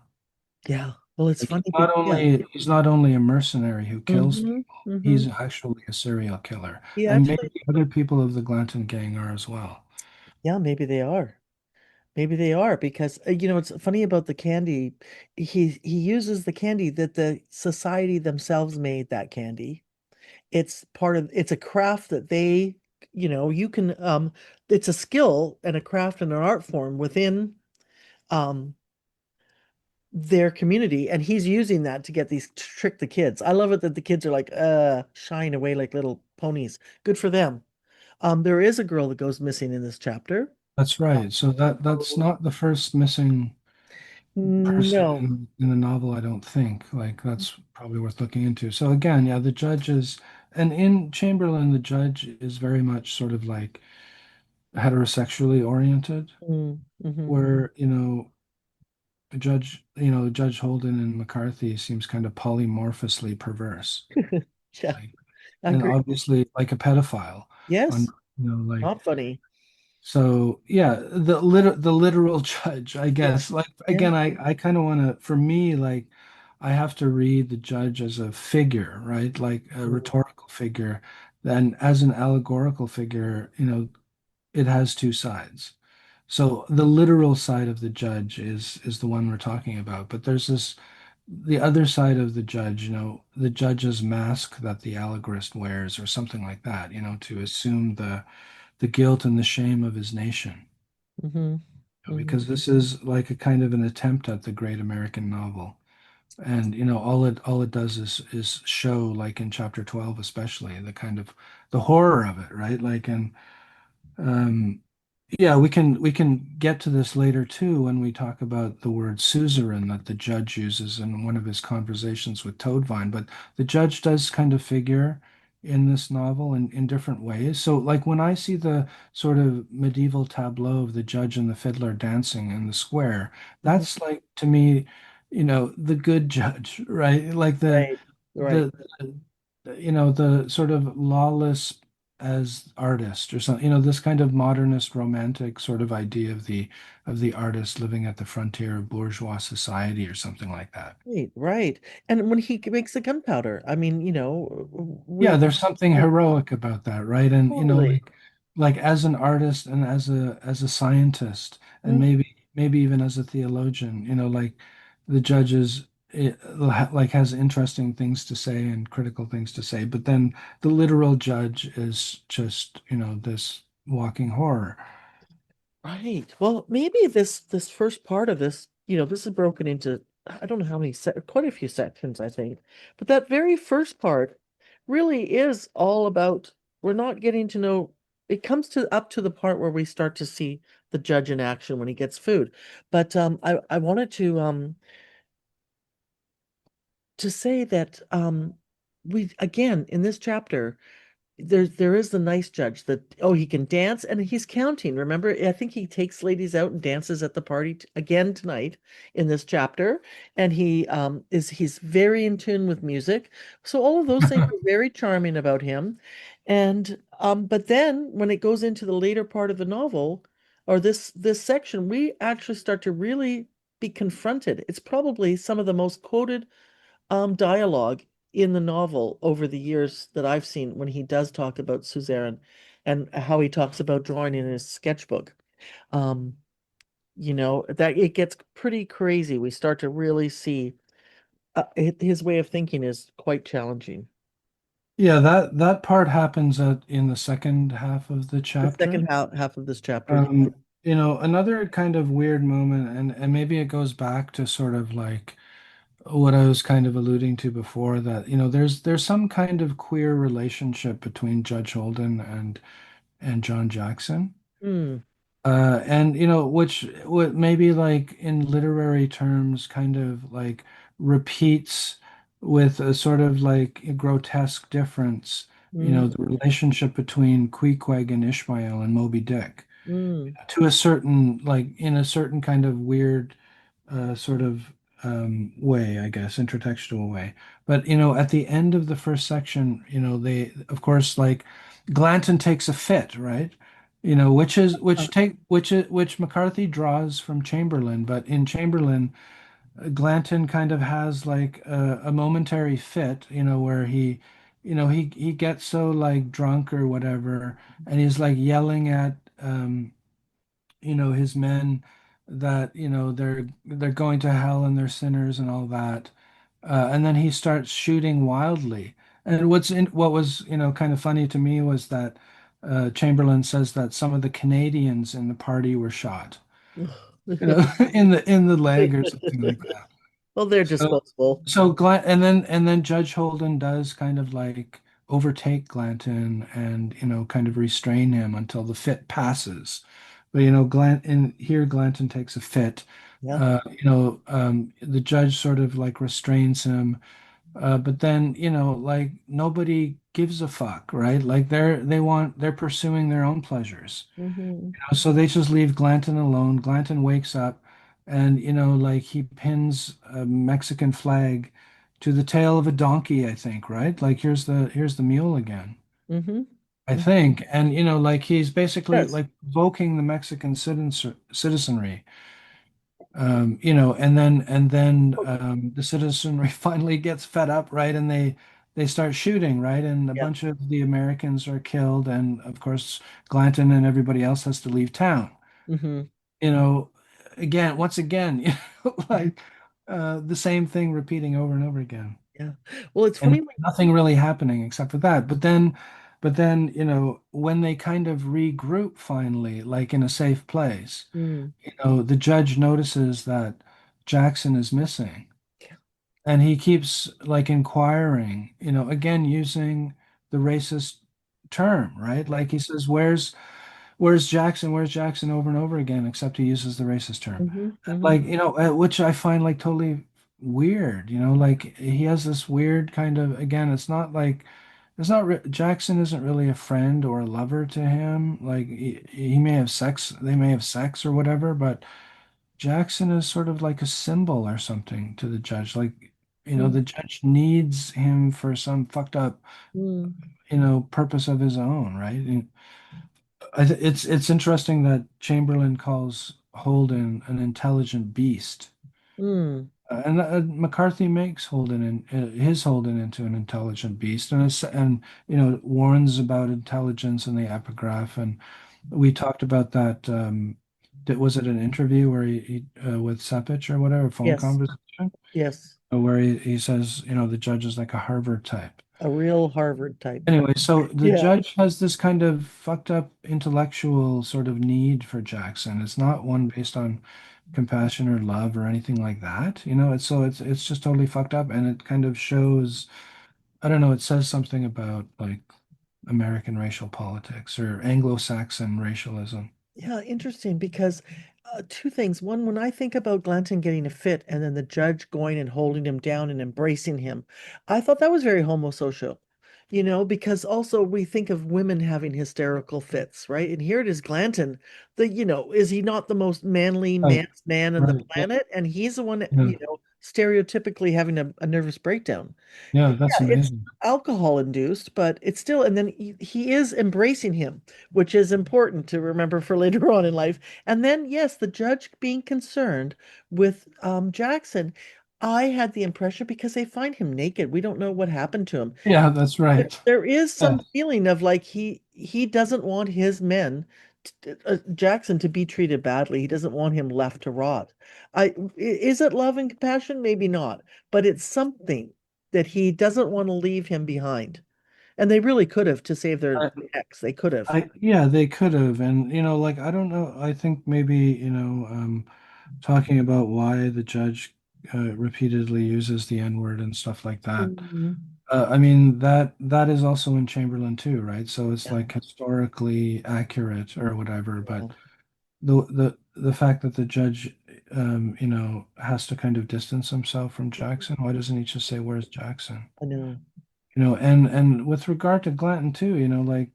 Yeah. Well, it's Like funny because yeah. he's not only a mercenary who kills Hmm. people, Hmm. he's actually a serial killer. He And actually, maybe other people of the Glanton gang are as well. yeah, maybe they are. Maybe they are because it's funny about the candy. He uses the candy that the society themselves made that candy. It's a craft that you can it's a skill and a craft and an art form within um their community, and he's using that to get these to trick the kids. I love it that the kids are like shying away like little ponies. Good for them. There is a girl that goes missing in this chapter. That's right. So that's not the first missing person No. in the novel, I don't think. Like that's probably worth looking into. So again, yeah, the judge is, and in Chamberlain, the judge is very much sort of like heterosexually oriented, Mm-hmm. where, Judge Holden and McCarthy seems kind of polymorphously perverse. Yeah, Like, I and agree. obviously like a pedophile on, Yes, like, not funny. so yeah, the literal judge, I Yeah, guess. Like yeah. again, I kind of want to, for me, like I have to read the judge as a figure, right? Like a Mm-hmm. rhetorical figure. Then as an allegorical figure, it has two sides. So the literal side of the judge is the one we're talking about, but there's the other side of the judge, the judge's mask that the allegorist wears or something like that, to assume the guilt and the shame of his nation. Mm-hmm. Mm-hmm. Because this is like a kind of an attempt at the great American novel. And all it does is show, like in chapter 12 especially, the kind of the horror of it, right? Like, and um yeah, we can get to this later too when we talk about the word suzerain that the judge uses in one of his conversations with Toadvine. But the judge does kind of figure in this novel in different ways. So like when I see the sort of medieval tableau of the judge and the fiddler dancing in the square, Mm-hmm. that's like to me, the good judge, right? Like Right, right. the the sort of lawless as artist or something, this kind of modernist romantic sort of idea of the artist living at the frontier of bourgeois society or something like that. Right, right. And when he makes the gunpowder, I mean, Yeah, we there's something yeah, heroic about that, right? And totally. like as an artist and as a scientist and Mm, maybe even as a theologian, like the judges like has interesting things to say and critical things to say, but then the literal judge is just, this walking horror. right. Well, maybe this first part of this, this is broken into I don't know how many quite a few sections, I think. But that very first part really is all about we're not getting to know it comes to up to the part where we start to see the judge in action when he gets food. But I wanted to say that we again in this chapter there is the nice judge that he can dance and he's counting. Remember, I think he takes ladies out and dances at the party again tonight in this chapter, and he's very in tune with music. So all of those things are very charming about him. And but then when it goes into the later part of the novel or this section, we actually start to really be confronted. It's probably some of the most quoted dialogue in the novel over the years that I've seen when he does talk about Suzerain and how he talks about drawing in his sketchbook. Um, that it gets pretty crazy. We start to really see his way of thinking is quite challenging. Yeah, that part happens in the second half of the The chapter. second half of this chapter. Um, Another kind of weird moment, and maybe it goes back to sort of like what I was kind of alluding to before, that there's some kind of queer relationship between Judge Holden and John Jackson. Hmm. And which what maybe like in literary terms kind of like repeats with a sort of like a grotesque difference, Hmm. the relationship between Queequeg and Ishmael and Moby Dick Hmm. to a certain, like in a certain kind of weird sort of way, I guess, intertextual way. But at the end of the first section, they, of course, like Glanton takes a fit, right? Which McCarthy draws from Chamberlain, but in Chamberlain, Glanton kind of has like a momentary fit, where he gets so like drunk or whatever, and he's like yelling at his men that they're going to hell and they're sinners and all that. And then he starts shooting wildly. And what was kind of funny to me was that Chamberlain says that some of the Canadians in the party were shot, in the leg or something like that. Well, they're So disposable. and then Judge Holden does kind of like overtake Glanton and kind of restrain him until the fit passes. But Glanton takes a fit. Yeah. The judge sort of like restrains him, but then like nobody gives a fuck, right? Like they're pursuing their own pleasures. Hmm. So they just leave Glanton alone. Glanton wakes up and, like he pins a Mexican flag to the tail of a donkey, I think, right? Like here's the mule again, Hmm. I think. And, like he's basically Yes. like provoking the Mexican citizenry. And then the citizenry finally gets fed up, right? And they start shooting, right? And a Yeah. bunch of the Americans are killed, and of course, Glanton and everybody else has to leave town. Hmm. You know, once again, like the same thing repeating over and over again, Yeah. Well, it's and funny when nothing really happening except for that. But then, when they kind of regroup finally, like in a safe place, mm, the judge notices that Jackson is missing, yeah. and he keeps like inquiring, again using the racist term, right? Right. Like he says, "Where's Jackson? Where's Jackson?" over and over again, except he uses the racist term. Hmm. Hmm. Like, which I find like totally weird, like he has this weird kind of, again, Jackson isn't really a friend or a lover to him. Like he may have sex, they may have sex or whatever, but Jackson is sort of like a symbol or something to the judge. Like, Mm, the judge needs him for some fucked up, mm, purpose of his own, right? And it's interesting that Chamberlain calls Holden an intelligent beast. mm, And McCarthy makes his Holden into an intelligent beast, and warns about intelligence in the epigraph. And we talked about that. Was it an interview where he with Sepich or whatever, phone yes. conversation, Yes. where he says the judge is like a Harvard type. A real Harvard type. Anyway, so the Yeah. judge has this kind of fucked up intellectual sort of need for Jackson. It's not one based on compassion or love or anything like that. It's just totally fucked up, and it kind of shows, I don't know, it says something about like American racial politics or Anglo-Saxon racialism. Yeah, interesting because two things. One, when I think about Glanton getting a fit and then the judge going and holding him down and embracing him, I thought that was very homosocial, because also we think of women having hysterical fits, right? And here it is, Glanton, is he not the most manly Right, man's man on the right. planet? And he's the one that, Yeah, stereotypically having a nervous breakdown. yeah, that's Yeah, it's amazing. alcohol induced, but it's still, and then he is embracing him, which is important to remember for later on in life. And then, yes, the judge being concerned with Jackson, I had the impression because they find him naked. We don't know what happened to him. Yeah, that's There, right. there is Yeah. some feeling of like he doesn't want his men, Jackson, to be treated badly. He doesn't want him left to rot. Is it love and compassion? Maybe not, but it's something that he doesn't want to leave him behind. And they really could have to save their I, ex. They could have. yeah, they could have, and like I don't know. I think maybe talking about why the judge repeatedly uses the N-word and stuff like that. Mhm. I mean that is also in Chamberlain too, right? So it's Yeah. like historically accurate or whatever. Yeah. But the fact that the judge, has to kind of distance himself from Jackson. Why doesn't he just say, "Where's Jackson?" I know. And with regard to Glanton too, like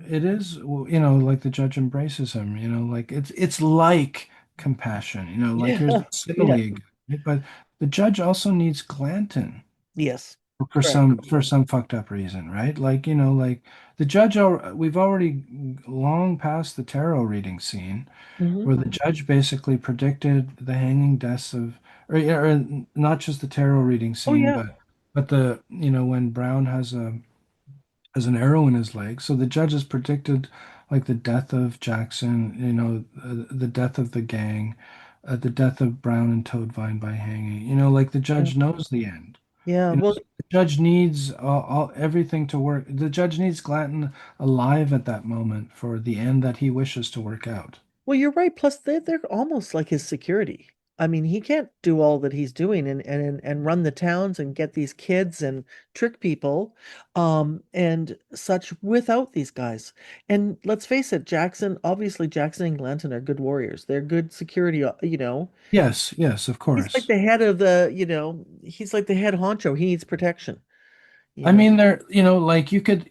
it is, well, like the judge embraces him, like it's like compassion, like here's Yeah. the simile Yeah. again, right? But the judge also needs Glanton Yes. for Correct. some fucked up reason, right? Like, like the judge, we've already long past the tarot reading scene Hmm. where the judge basically predicted the hanging deaths of, or not just the tarot reading Oh scene, yeah. but the when Brown has an arrow in his leg. So the judges predicted like the death of Jackson, the death of the gang, the death of Brown and Toadvine by hanging. Like the Yeah. judge knows the end. Yeah. Well, So the judge needs everything to work. The judge needs Glanton alive at that moment for the end that he wishes to work out. well, you're right. Plus, they're almost like his security. I mean, he can't do all that he's doing and run the towns and get these kids and trick people, and such without these guys. And let's face it, obviously Jackson and Glanton are good warriors. They're good security, Yes, yes, of He's like course. the head of he's like the head honcho. He needs protection, you I know. mean, like you could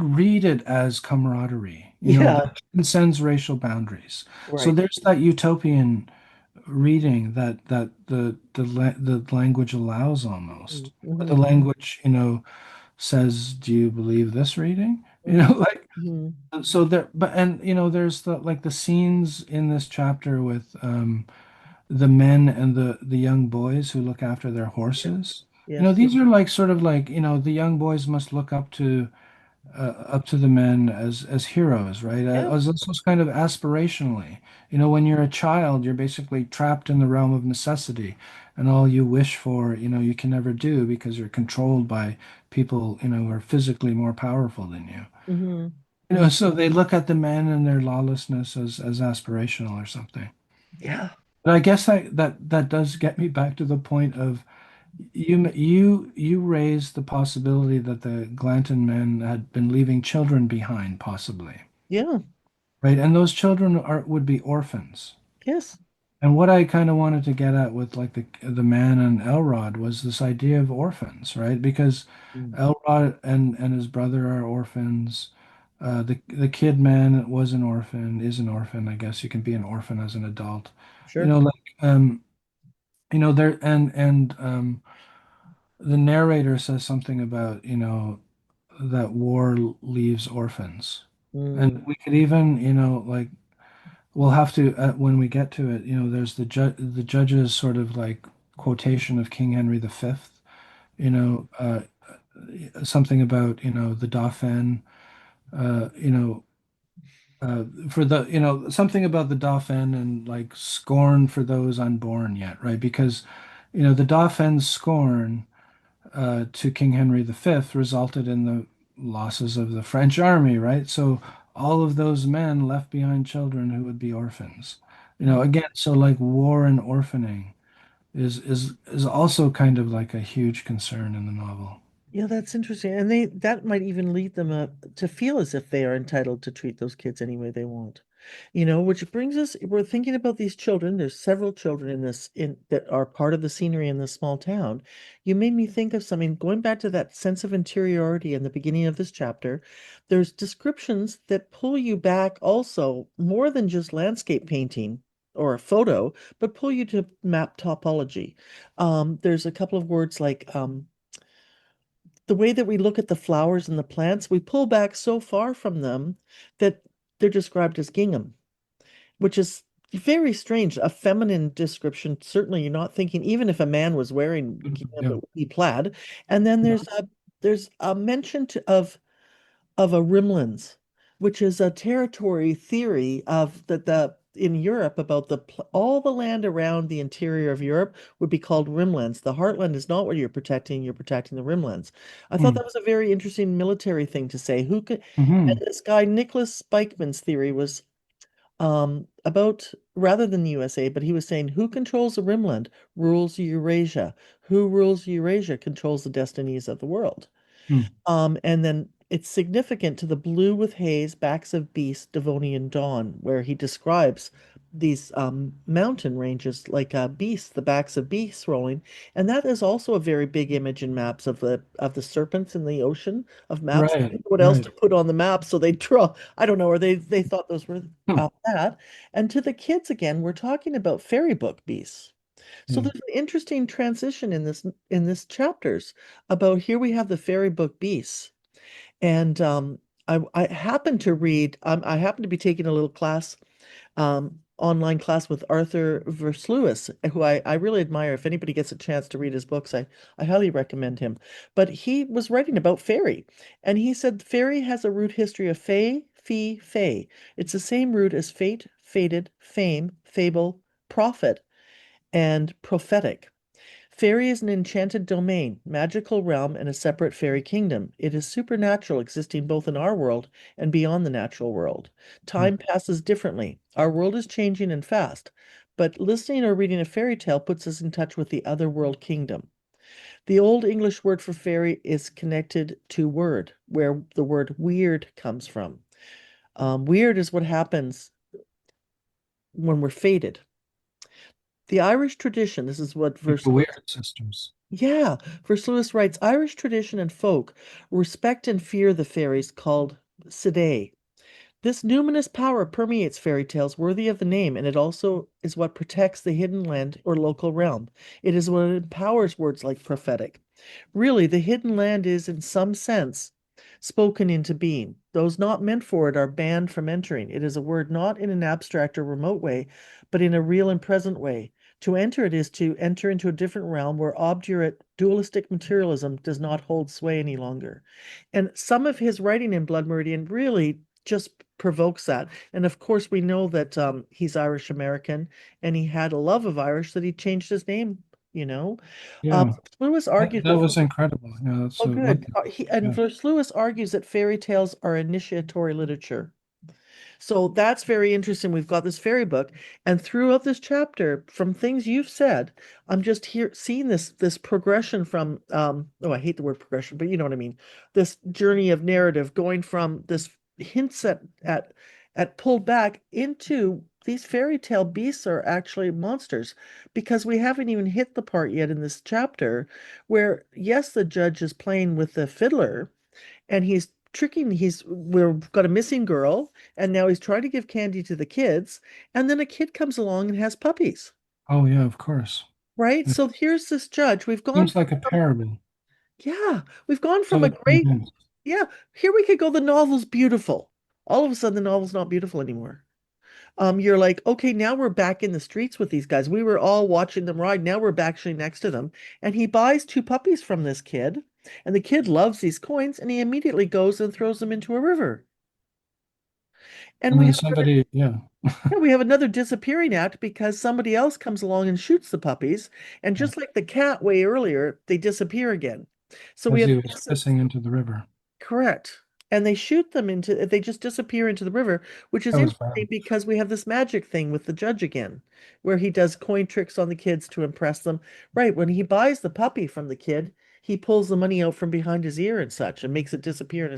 read it as camaraderie, Yeah, that transcends racial boundaries. So right. there's that utopian reading that the language allows almost. But the Mm-hmm. language, says, "Do you believe this reading?" Mm-hmm. Like Mm-hmm. so there. But and there's the scenes in this chapter with the men and the young boys who look after their horses. Yes. These are like sort of like, the young boys must look up to the men as heroes, right? Yeah. As this was kind of aspirationally. When you're a child, you're basically trapped in the realm of necessity, and all you wish for, you can never do because you're controlled by people, who are physically more powerful than you. Mm-hmm. So they look at the men and their lawlessness as aspirational or something. Yeah. But I guess that does get me back to the point of you raised the possibility that the Glanton men had been leaving children behind, possibly, Yeah. right? And those children would be orphans. Yes. And what I kind of wanted to get at with like the man and Elrod was this idea of orphans, right? Because Mm. Elrod and his brother are orphans. The kid man was an orphan, is an orphan. I guess you can be an orphan as an adult. Sure. Like there and the narrator says something about, that war leaves orphans. And Mm. we could even, like we'll have to when we get to it, there's the judge's sort of like quotation of King Henry V, you know, something about, the Dauphin, uh, you know, for the, something about the Dauphin and like scorn for those unborn yet, right? Because, the Dauphin's scorn to King Henry V resulted in the losses of the French army, right? So all of those men left behind children who would be orphans. Again, so like war and orphaning is also kind of like a huge concern in the novel. Yeah, that's interesting. And that might even lead them to feel as if they are entitled to treat those kids any way they want. Which brings us, we're thinking about these children. There's several children in that are part of the scenery in this small town. You made me think of something, going back to that sense of interiority in the beginning of this chapter. There's descriptions that pull you back also more than just landscape painting or a photo, but pull you to map topology. There's a couple of words like the way that we look at the flowers and the plants, we pull back so far from them that they're described as gingham, which is very strange. A feminine description. Certainly, you're not thinking, even if a man was wearing gingham, Yeah. it would be plaid. And then there's a mention of a rimlands, which is a territory theory of that the in Europe about all the land around the interior of Europe would be called rimlands. The heartland is not what you're protecting the rimlands. I thought that was a very interesting military thing to say. Who could And Mm-hmm. this guy Nicholas Spikeman's theory was about rather than the USA, but he was saying who controls the rimland rules Eurasia. Who rules Eurasia controls the destinies of the world. And then it's significant to the blue with haze, backs of beasts, Devonian dawn, where he describes these mountain ranges like beasts, the backs of beasts rolling. And that is also a very big image in maps of the serpents in the ocean of maps. They Right, didn't know what else right. to put on the map, so they draw, I don't know, or they thought those were Hmm. that. And to the kids again, we're talking about fairy book beasts. So Yeah. there's an interesting transition in this chapters about here we have the fairy book beasts. And I happened to read, I happened to be taking a little class online class with Arthur Versluis, who I really admire. If anybody gets a chance to read his books, I highly recommend him. But he was writing about fairy, and he said fairy has a root history of fey, fee, fay. It's the same root as fate, fated, fame, fable, prophet, and prophetic. Fairy is an enchanted domain, magical realm, and a separate fairy kingdom. It is supernatural, existing both in our world and beyond the natural world. Time passes differently. Our world is changing and fast, but listening or reading a fairy tale puts us in touch with the other world kingdom. The Old English word for fairy is connected to word, where the word weird comes from. Weird is what happens when we're fated. The Irish tradition, this is what Like verse the Weird Sisters. Yeah, Verse Lewis writes, Irish tradition and folk respect and fear the fairies called Sidae. This numinous power permeates fairy tales worthy of the name, and it also is what protects the hidden land or local realm. It is what empowers words like prophetic. Really, the hidden land is, in some sense, spoken into being. Those not meant for it are banned from entering. It is a word not in an abstract or remote way, but in a real and present way. To enter it is to enter into a different realm where obdurate dualistic materialism does not hold sway any longer. And some of his writing in Blood Meridian really just provokes that. And of course, we know that he's Irish American and he had a love of Irish that he changed his name, you know. Um, Yeah, Lewis argues that that, was incredible. Yeah, that's oh, what. good. And Yeah, Verse Lewis argues that fairy tales are initiatory literature. So that's very interesting. We've got this fairy book, and throughout this chapter, from things you've said, I'm just here seeing this progression from oh, I hate the word progression, but you know what I mean. This journey of narrative going from this hints at pulled back into these fairy tale beasts are actually monsters because we haven't even hit the part yet in this chapter where yes, the judge is playing with the fiddler and he's tricking we've got a missing girl and now he's trying to give candy to the kids and then a kid comes along and has puppies, oh yeah, of course. right? It So here's this judge, we've gone seems like a parable. yeah, we've gone from So a it's great convinced. yeah, here we could go, the novel's beautiful, all of a sudden the novel's not beautiful anymore. You're like, okay, now we're back in the streets with these guys, we were all watching them ride, now we're back actually next to them, and he buys two puppies from this kid, and the kid loves these coins and he immediately goes and throws them into a river. And And we then have somebody, yeah. yeah, we have another disappearing act because somebody else comes along and shoots the puppies. And just like the cat way earlier, they disappear again. So we As have he was pissing into the river. correct. And they shoot them into, they just disappear into the river, which is That was interesting bad. because we have this magic thing with the judge again, where he does coin tricks on the kids to impress them. Right. When he buys the puppy from the kid, he pulls the money out from behind his ear and such and makes it disappear in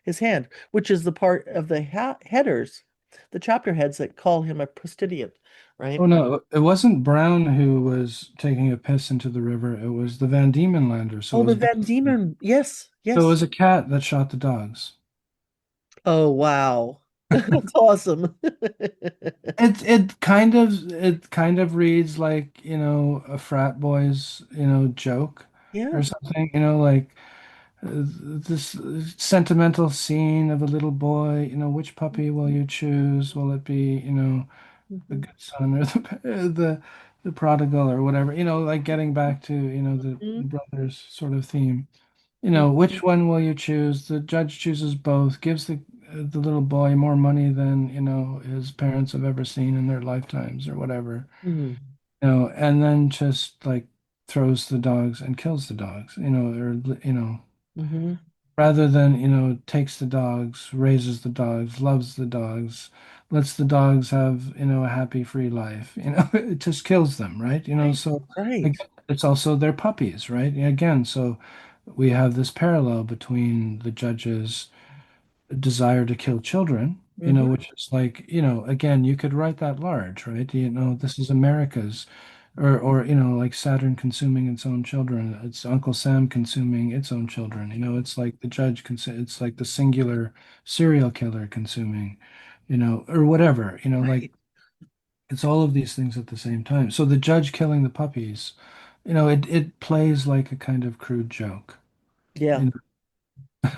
his hand, which is the part of the headers, the chapter heads that call him a prestidian, Oh right? no, it wasn't Brown who was taking a piss into the river. It was the Van Diemen lander. So Oh, it the was Van basically, Diemen. Yes, so it yes. was a cat that shot the dogs. Oh, wow. That's awesome. It kind of reads like, a frat boy's, joke Yeah. or something, like this sentimental scene of a little boy, which puppy will you choose? Will it be, the Mhm. good son or the prodigal or whatever, like getting back to, the Mhm. brothers sort of theme. Mhm. Which one will you choose? The judge chooses both, gives the little boy more money than, his parents have ever seen in their lifetimes or whatever, Mhm. and then just like throws the dogs and kills the dogs, or, Mhm. rather than, takes the dogs, raises the dogs, loves the dogs, lets the dogs have, a happy, free life, it just kills them, right? Right. So Right. again, it's also their puppies, right? Again, so we have this parallel between the judge's desire to kill children, Mhm. which is like, again, you could write that large, right? This is America's, or like Saturn consuming its own children, it's Uncle Sam consuming its own children, it's like the it's like the singular serial killer consuming, or whatever, like Right. it's all of these things at the same time. So the judge killing the puppies, it plays like a kind of crude joke, Yeah. you know.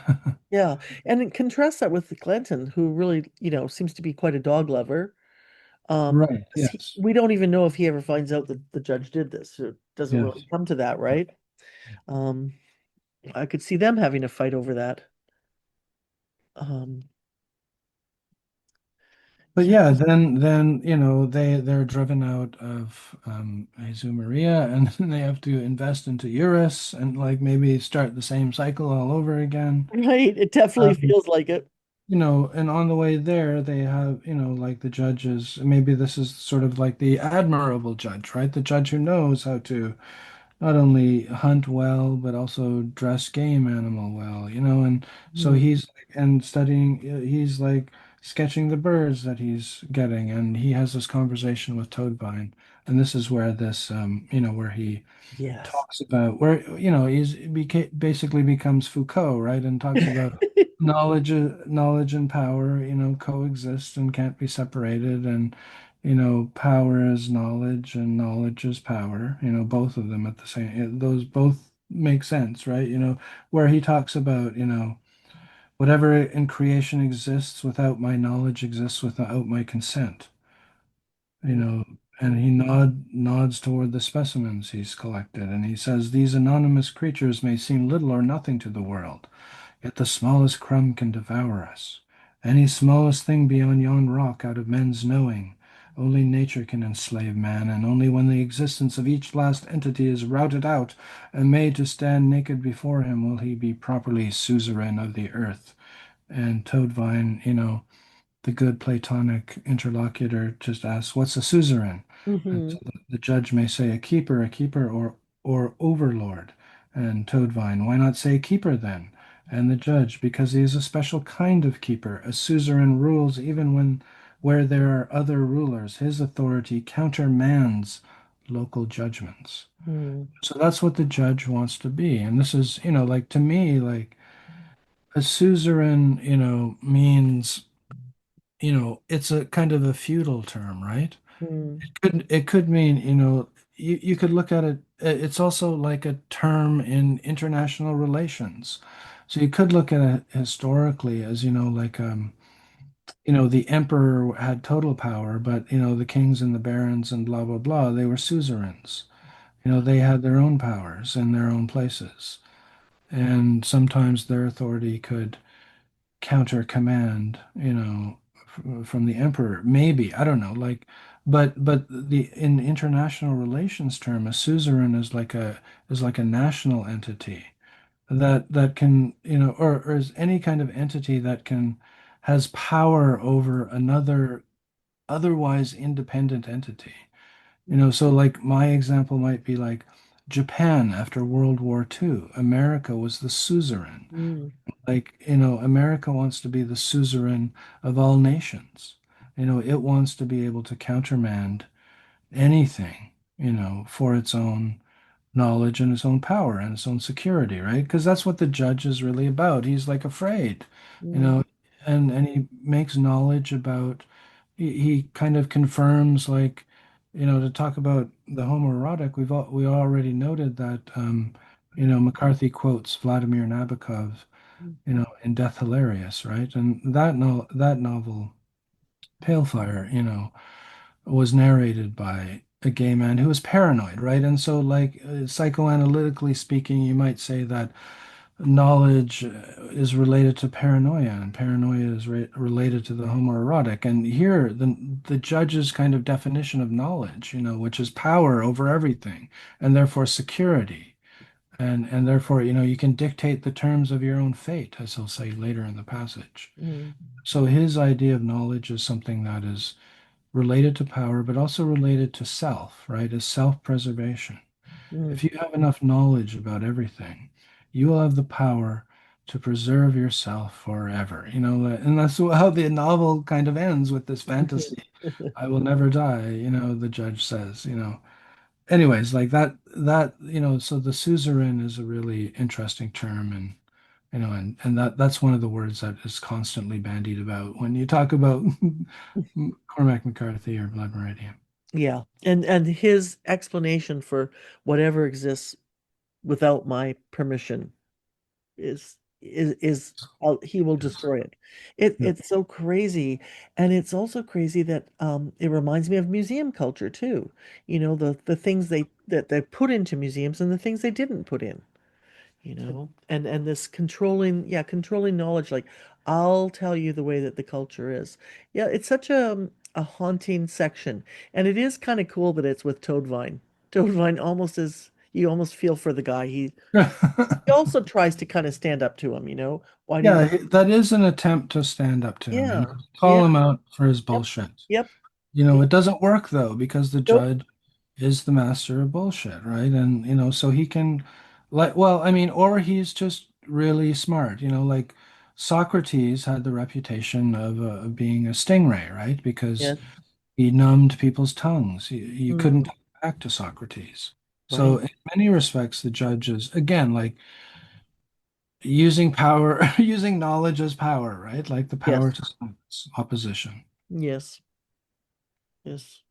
Yeah. And it contrasts that with Glanton, who really, seems to be quite a dog lover. Right. 'Cause Yes. we don't even know if he ever finds out that the judge did this. It doesn't really Yes. come to that, right? Um, I could see them having a fight over that. Um, But yeah. yeah, then they're driven out of Jesu Maria, and then they have to invest into Eurus and like maybe start the same cycle all over again. Right. It definitely Um, feels like it. and on the way there, they have, like the judges. Maybe this is sort of like the admirable judge, right? The judge who knows how to not only hunt well, but also dress game animal well, and so Mm, he's and studying, he's like sketching the birds that he's getting, and he has this conversation with Toadvine, and this is where this, where he yes. talks about where, basically becomes Foucault, right, and talks about knowledge and power, coexist and can't be separated, and power is knowledge and knowledge is power, both of them at the same, those both make sense, right? Where he talks about, whatever in creation exists without my knowledge exists without my consent, you Mm, know, and he nods toward the specimens he's collected, and he says, "These anonymous creatures may seem little or nothing to the world, yet the smallest crumb can devour us. Any smallest thing beyond yon rock out of men's knowing. Only nature can enslave man, and only when the existence of each last entity is routed out and made to stand naked before him will he be properly suzerain of the earth." And Toadvine, the good Platonic interlocutor just asks, "What's a suzerain?" And hmm so the judge may say, a keeper, or overlord." And Toadvine, "Why not say keeper then?" And the judge, "Because he is a special kind of keeper. A suzerain rules even when where there are other rulers. His authority countermands local judgments." mm, So that's what the judge wants to be. And this is, like to me, like a suzerain, means, it's a kind of a feudal term, right? mm, It could mean, you could look at it. It's also like a term in international relations. So you could look at it historically as, like, the emperor had total power, but, the kings and the barons and blah, blah, blah, they were suzerains. They had their own powers in their own places. And sometimes their authority could counter command, from the emperor. Maybe, I don't know, like, but the in international relations term, a suzerain is like a national entity that can, or is any kind of entity that can has power over another otherwise independent entity. So like my example might be like Japan after World War II. America was the suzerain. mm, Like, America wants to be the suzerain of all nations. It wants to be able to countermand anything, for its own knowledge and its own power and its own security, right? Because that's what the judge is really about. He's like afraid, you mm, know, and he makes knowledge about, he kind of confirms, like, to talk about the homoerotic, we already noted that, McCarthy quotes Vladimir Nabokov, in Death Hilarious, right? And that novel, Pale Fire, was narrated by a gay man who was paranoid, right? And so, like, psychoanalytically speaking, you might say that knowledge is related to paranoia, and paranoia is related to the homoerotic. And here, the judge's kind of definition of knowledge, which is power over everything, and therefore security. And therefore, you can dictate the terms of your own fate, as he'll say later in the passage. mm, So his idea of knowledge is something that is related to power, but also related to self, right? As self-preservation. mm, If you have enough knowledge about everything, you will have the power to preserve yourself forever. And that's how the novel kind of ends with this fantasy. I will never die, the judge says, anyways, like that, so the suzerain is a really interesting term, and and that's one of the words that is constantly bandied about when you talk about Cormac McCarthy or Blood Meridian. Yeah. And his explanation for whatever exists without my permission is is he will Yes. destroy it. Yeah. It's so crazy, and it's also crazy that it reminds me of museum culture too. You know, the things they put into museums and the things they didn't put in, you know, and this controlling, yeah, controlling knowledge, like I'll tell you the way that the culture is. Yeah, it's such a haunting section, and it is kind of cool that it's with Toadvine. Toadvine almost is, you almost feel for the guy. He also tries to kind of stand up to him, you know. Why do you Yeah, let that is an attempt to stand up to him, Yeah, yeah, call him out for his yep, bullshit. yep, It doesn't work though, because the nope, judge is the master of bullshit, right? And, so he can, like, well, I mean, or he's just really smart, like Socrates had the reputation of being a stingray, right? Because yes, he numbed people's tongues. You couldn't mm, talk back to Socrates. So right, in many respects, the judge is, again, like using power, using knowledge as power, right? Like the power yes, to silence opposition. yes, yes.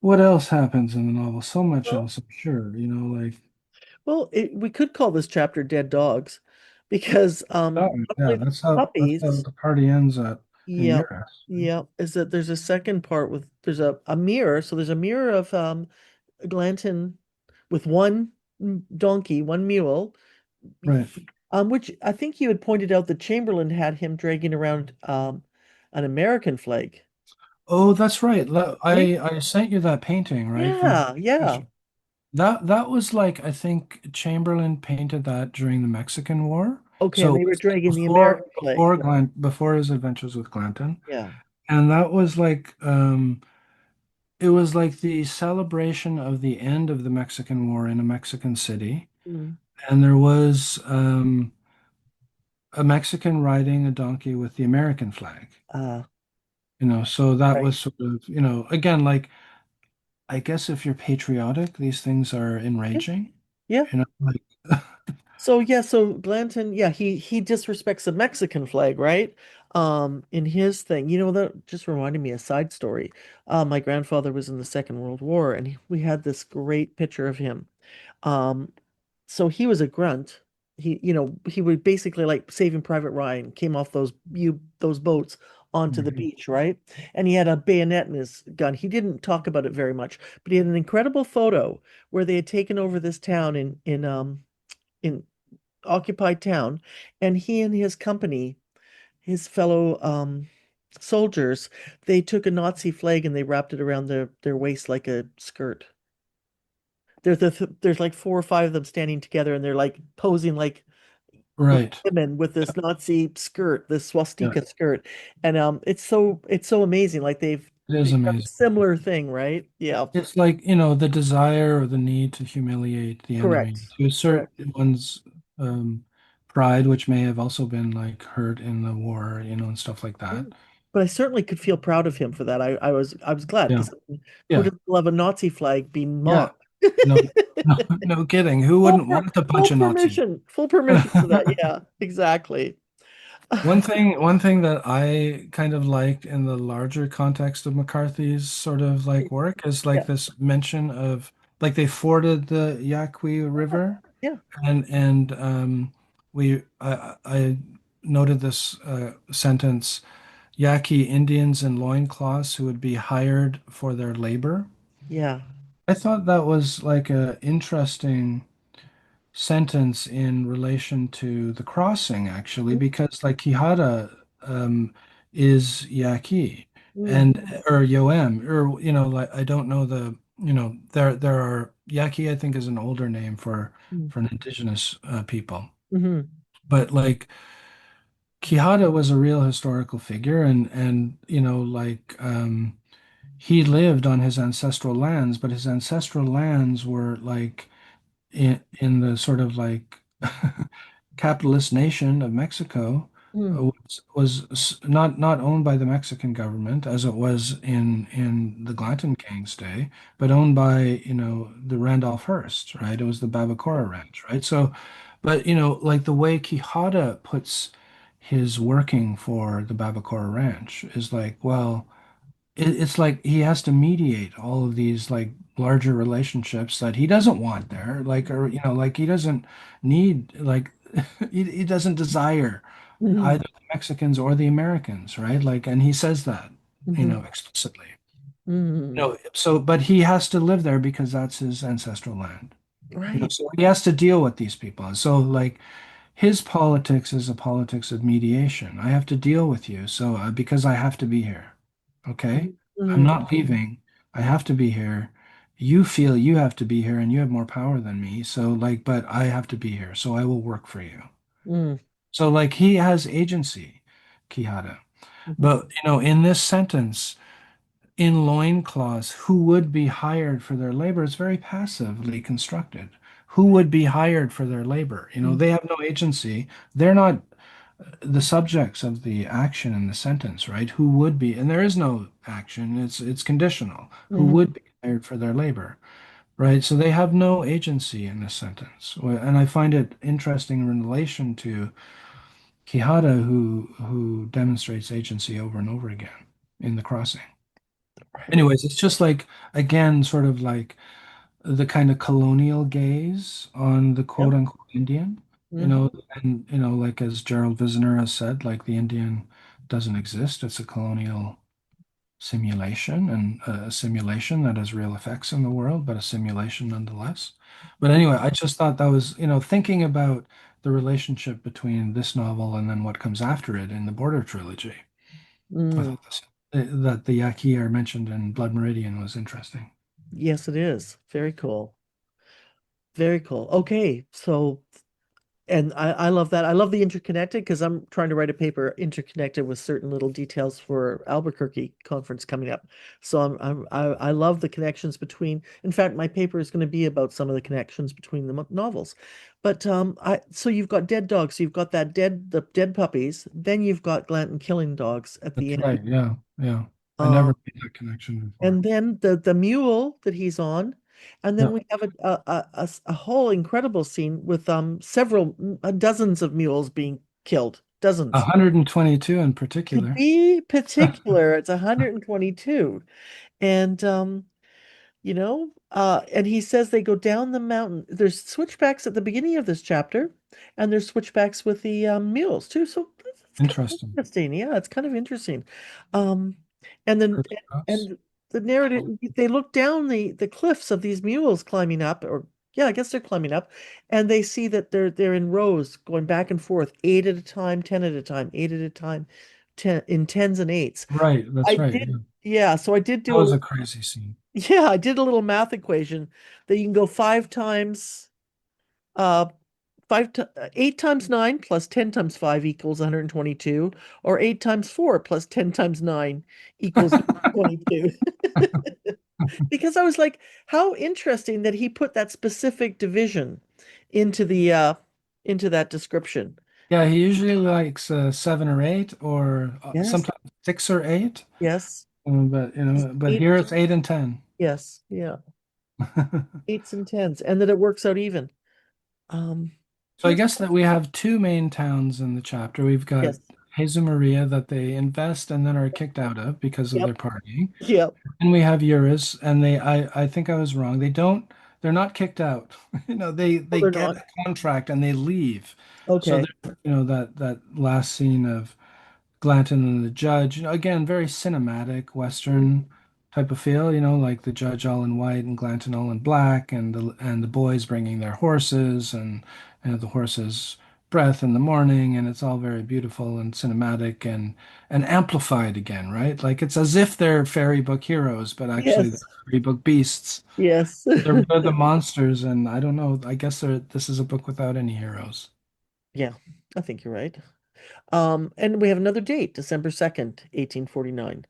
What else happens in the novel? So much Well, else, I'm sure. Like we could call this chapter Dead Dogs because that. not Yeah, only the that's how puppies, the party ends at in yeah, your house. yeah, is that there's a second part with there's a mirror. So there's a mirror of Glanton with one donkey, one mule, Right. which I think you had pointed out that Chamberlain had him dragging around an American flag. Oh, that's right. Right? I sent you that painting, right, for Yeah, yeah. discussion. That was like, I think Chamberlain painted that during the Mexican War. Okay, and So it they were was like dragging the American flag. before his adventures with Glanton. Yeah. And that was like it was like the celebration of the end of the Mexican War in a Mexican city. Mm. And there was a Mexican riding a donkey with the American flag. Uh, So that right. was sort of, again, like I guess if you're patriotic, these things are Yeah, enraging. yeah. Like So yeah, so Glanton, yeah, he disrespects the Mexican flag, right? In his thing. You know, that just reminded me a side story. My grandfather was in the Second World War, and we had this great picture of him. Um, so he was a grunt. He would basically like Saving Private Ryan, came off those boats onto the Mhm. beach, right? And he had a bayonet in his gun. He didn't talk about it very much, but he had an incredible photo where they had taken over this town in occupied town, and he and his company, his fellow soldiers, they took a Nazi flag and they wrapped it around their waist like a skirt. There's like four or five of them standing together, and they're like posing like Right. women with this Nazi skirt, this Yeah. swastika skirt, and it's so amazing. Like It is they've done a amazing. similar thing, right? Yeah, It's like, the desire or the need to humiliate the enemy, correct, to assert correct. one's um, pride, which may have also been like hurt in the war, and stuff like Yeah. that. But I certainly could feel proud of him for that. I was glad Yeah. because who Yeah. doesn't love a Nazi flag being Yeah. mocked? No, no, no kidding. Who wouldn't want to punch a Nazi? Full permission for that. Yeah, exactly. One thing that I kind of liked in the larger context of McCarthy's sort of like work is like Yeah, this mention of like they forded the Yaqui River, yeah, and I noted this sentence: Yaqui Indians in loincloths who would be hired for their labor. yeah. I thought that was like a interesting sentence in relation to the crossing, actually, Mm, because like Quijada is Yaqui mm, and or Yoem, or like I don't know there are Yaqui, I think, is an older name mm, for an indigenous people, mhm. but like Quijada was a real historical figure, and like he lived on his ancestral lands, but his ancestral lands were like in the sort of like capitalist nation of Mexico, Mm, was not owned by the Mexican government as it was in the Glanton King's day, but owned by, the Randolph Hearst, right? It was the yeah, Babacoa Ranch, right? So, but like the way Quijada puts his working for the Babacoa Ranch is like, well, it's like he has to mediate all of these like larger relationships that he doesn't want there, like, or like he doesn't need, like, he doesn't desire Hmm. either the Mexicans or the Americans, right? Like, and he says that, Hmm. explicitly. Hmm. So, but he has to live there because that's his ancestral land. Right. So he has to deal with these people. So, like, his politics is a politics of mediation. I have to deal with you, so because I have to be here. Okay? I'm Hmm. not leaving. I have to be here. You feel you have to be here and you have more power than me. So, like, but I have to be here, so I will work for you. Hmm. So, like, he has agency, Quijada. Hmm. But, in this sentence, in loin clause, who would be hired for their labor is very passively constructed. Who would be hired for their labor? They have no agency. They're not the subjects of the action in the sentence, right? Who would be, and there is no action. It's conditional. Who Hmm. would be hired for their labor, right? So they have no agency in this sentence. And I find it interesting in relation to Quijada, who demonstrates agency over and over again in the crossing. Right. Anyways, it's just like, again, sort of like the kind of colonial gaze on the quote Yep. unquote Indian, Hmm. and like as Gerald Visner has said, like the Indian doesn't exist. It's a colonial simulation, and a simulation that has real effects in the world, but a simulation nonetheless. But anyway, I just thought that was, thinking about the relationship between this novel and then what comes after it in the Border trilogy. I Mm. thought that the Yaqui are mentioned in Blood Meridian was interesting. Yes, it is. Very cool. Very cool. Okay, so and I love that. I love the interconnected because I'm trying to write a paper interconnected with certain little details for Albuquerque conference coming up. So I love the connections between. In fact, my paper is going to be about some of the connections between the novels. But I so you've got dead dogs. So you've got the dead puppies. Then you've got Glanton killing dogs at the That's end. right. Yeah. Yeah. I Uh, never made that connection before. and then the mule that he's on, and then Yeah. we have a whole incredible scene with several dozens of mules being killed, dozens. 122 in To particular. be particular, it's 122. And and he says they go down the mountain. There's switchbacks at the beginning of this chapter, and there's switchbacks with the mules too. So it's kind of Interesting. interesting. Yeah, it's kind of interesting. Um, and then Crisscross. and the narrative, they look down the cliffs of these mules climbing up, or yeah, I guess they're climbing up, and they see that they're in rows going back and forth, eight at a time, 10 at a time, eight at a time, ten in tens and eights. Right. I That's right. Yeah. did, yeah. So I did That do was a crazy scene. yeah, I did a little math equation that you can go five times uh eight times nine plus 10 times five equals 122, or eight times four plus 10 times nine equals 22. Because I was like, how interesting that he put that specific division into the into that description. Yeah, he usually likes 7 or 8, or Yes, sometimes 6 or 8. yes. But but Eight, here it's 8 and 10. yes, yeah. Eights and tens, and that it works out even. So I Yes, guess that we have two main towns in the chapter. We've got yes, Jesus Maria that they invest and then are kicked out of because of yep, their partying. yep. And we have Eurus, and I think I was wrong. They're not kicked out. Oh, They they're get not. a contract and they leave. So Okay. there, that last scene of Glanton and the judge, again, very cinematic Western type of feel, like the judge all in white and Glanton all in black, and the boys bringing their horses, and the horses' breath in the morning, and it's all very beautiful and cinematic and amplified again, right? Like it's as if they're fairy book heroes, but actually they're Yes. fairy book beasts. Yes. They're the monsters, and I don't know. I guess this is a book without any heroes. Yeah, I think you're right. And we have another date, December 2nd, 1849,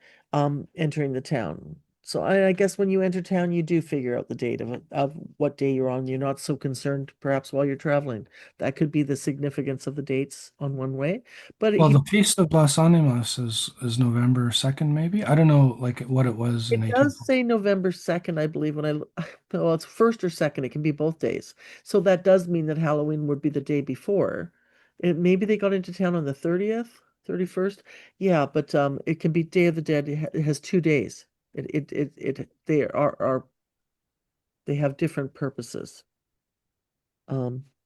entering the town. So I guess when you enter town, you do figure out the date of what day you're on. You're not so concerned, perhaps, while you're traveling. That could be the significance of the dates on one way. But Well, the Feast of Las Animas is November 2nd, maybe. I don't know, like what it was in it 18. does say November 2nd, I believe, well, it's first or second. It can be both days. So that does mean that Halloween would be the day before. Maybe they got into town on the 30th. 31st. Yeah, but it can be Day of the Dead. It has 2 days. They are they have different purposes.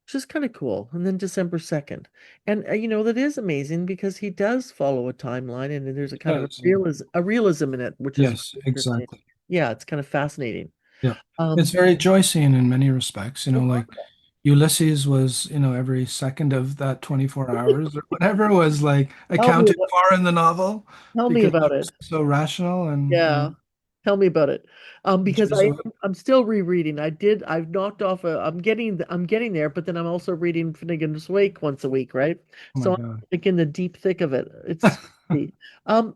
Which is kind of cool. And then December 2nd. And that is amazing because he does follow a timeline and there's a kind of Does, yeah. a realism in it, which is Yes, really interesting. exactly. Yeah, it's kind of fascinating. Yeah. It's Um, very Joycean in many respects, like Ulysses was, every second of that 24 hours or whatever was like tell me accounted about for in the novel tell me because he about was it. so rational Yeah. Tell me about it. Because Jesuit. I'm still rereading. I've knocked off I'm getting there, but then I'm also reading Finnegan's Wake once a week, right? Oh my So I'm God. like in the deep thick of it. It's crazy.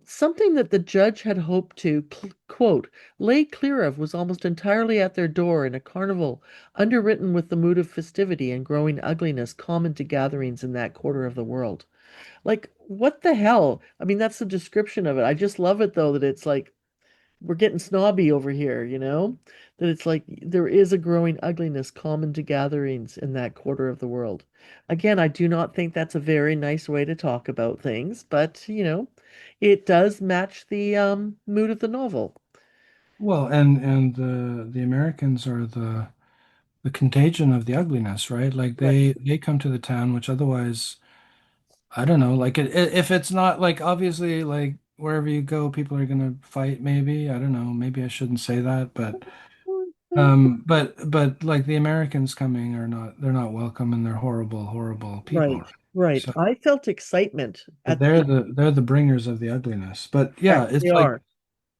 Something that the judge had hoped to quote, lay clear of was almost entirely at their door in a carnival underwritten with the mood of festivity and growing ugliness common to gatherings in that quarter of the world. Like, what the hell? I mean, that's the description of it. I just love it though that it's like we're getting snobby over here, that it's like there is a growing ugliness common to gatherings in that quarter of the world. Again, I do not think that's a very nice way to talk about things, but it does match the mood of the novel. Well, and the Americans are the contagion of the ugliness, right? Like Right. they come to the town, which otherwise, I don't know, like if it's not like obviously like wherever you go, people are gonna fight. Maybe I don't know. Maybe I shouldn't say that, but like the Americans coming are not they're not welcome and they're horrible, horrible people, Right, right? right. So I felt excitement but at the they're the bringers of the ugliness. But correct. yeah, They it's like are.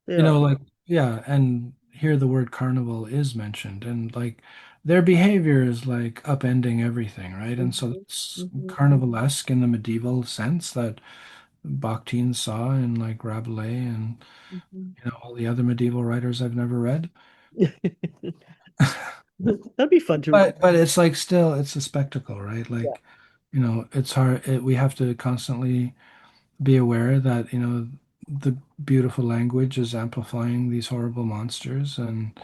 They are. like yeah, and here the word carnival is mentioned, and like their behavior is like upending everything, right? And so Mhm, it's mhm, carnivalesque in the medieval sense that Bakhtin saw in like Rabelais and mhm. all the other medieval writers I've never read. That'd be fun to read. But it's like still it's a spectacle, right? Yeah. Like, it's hard we have to constantly be aware that, the beautiful language is amplifying these horrible monsters and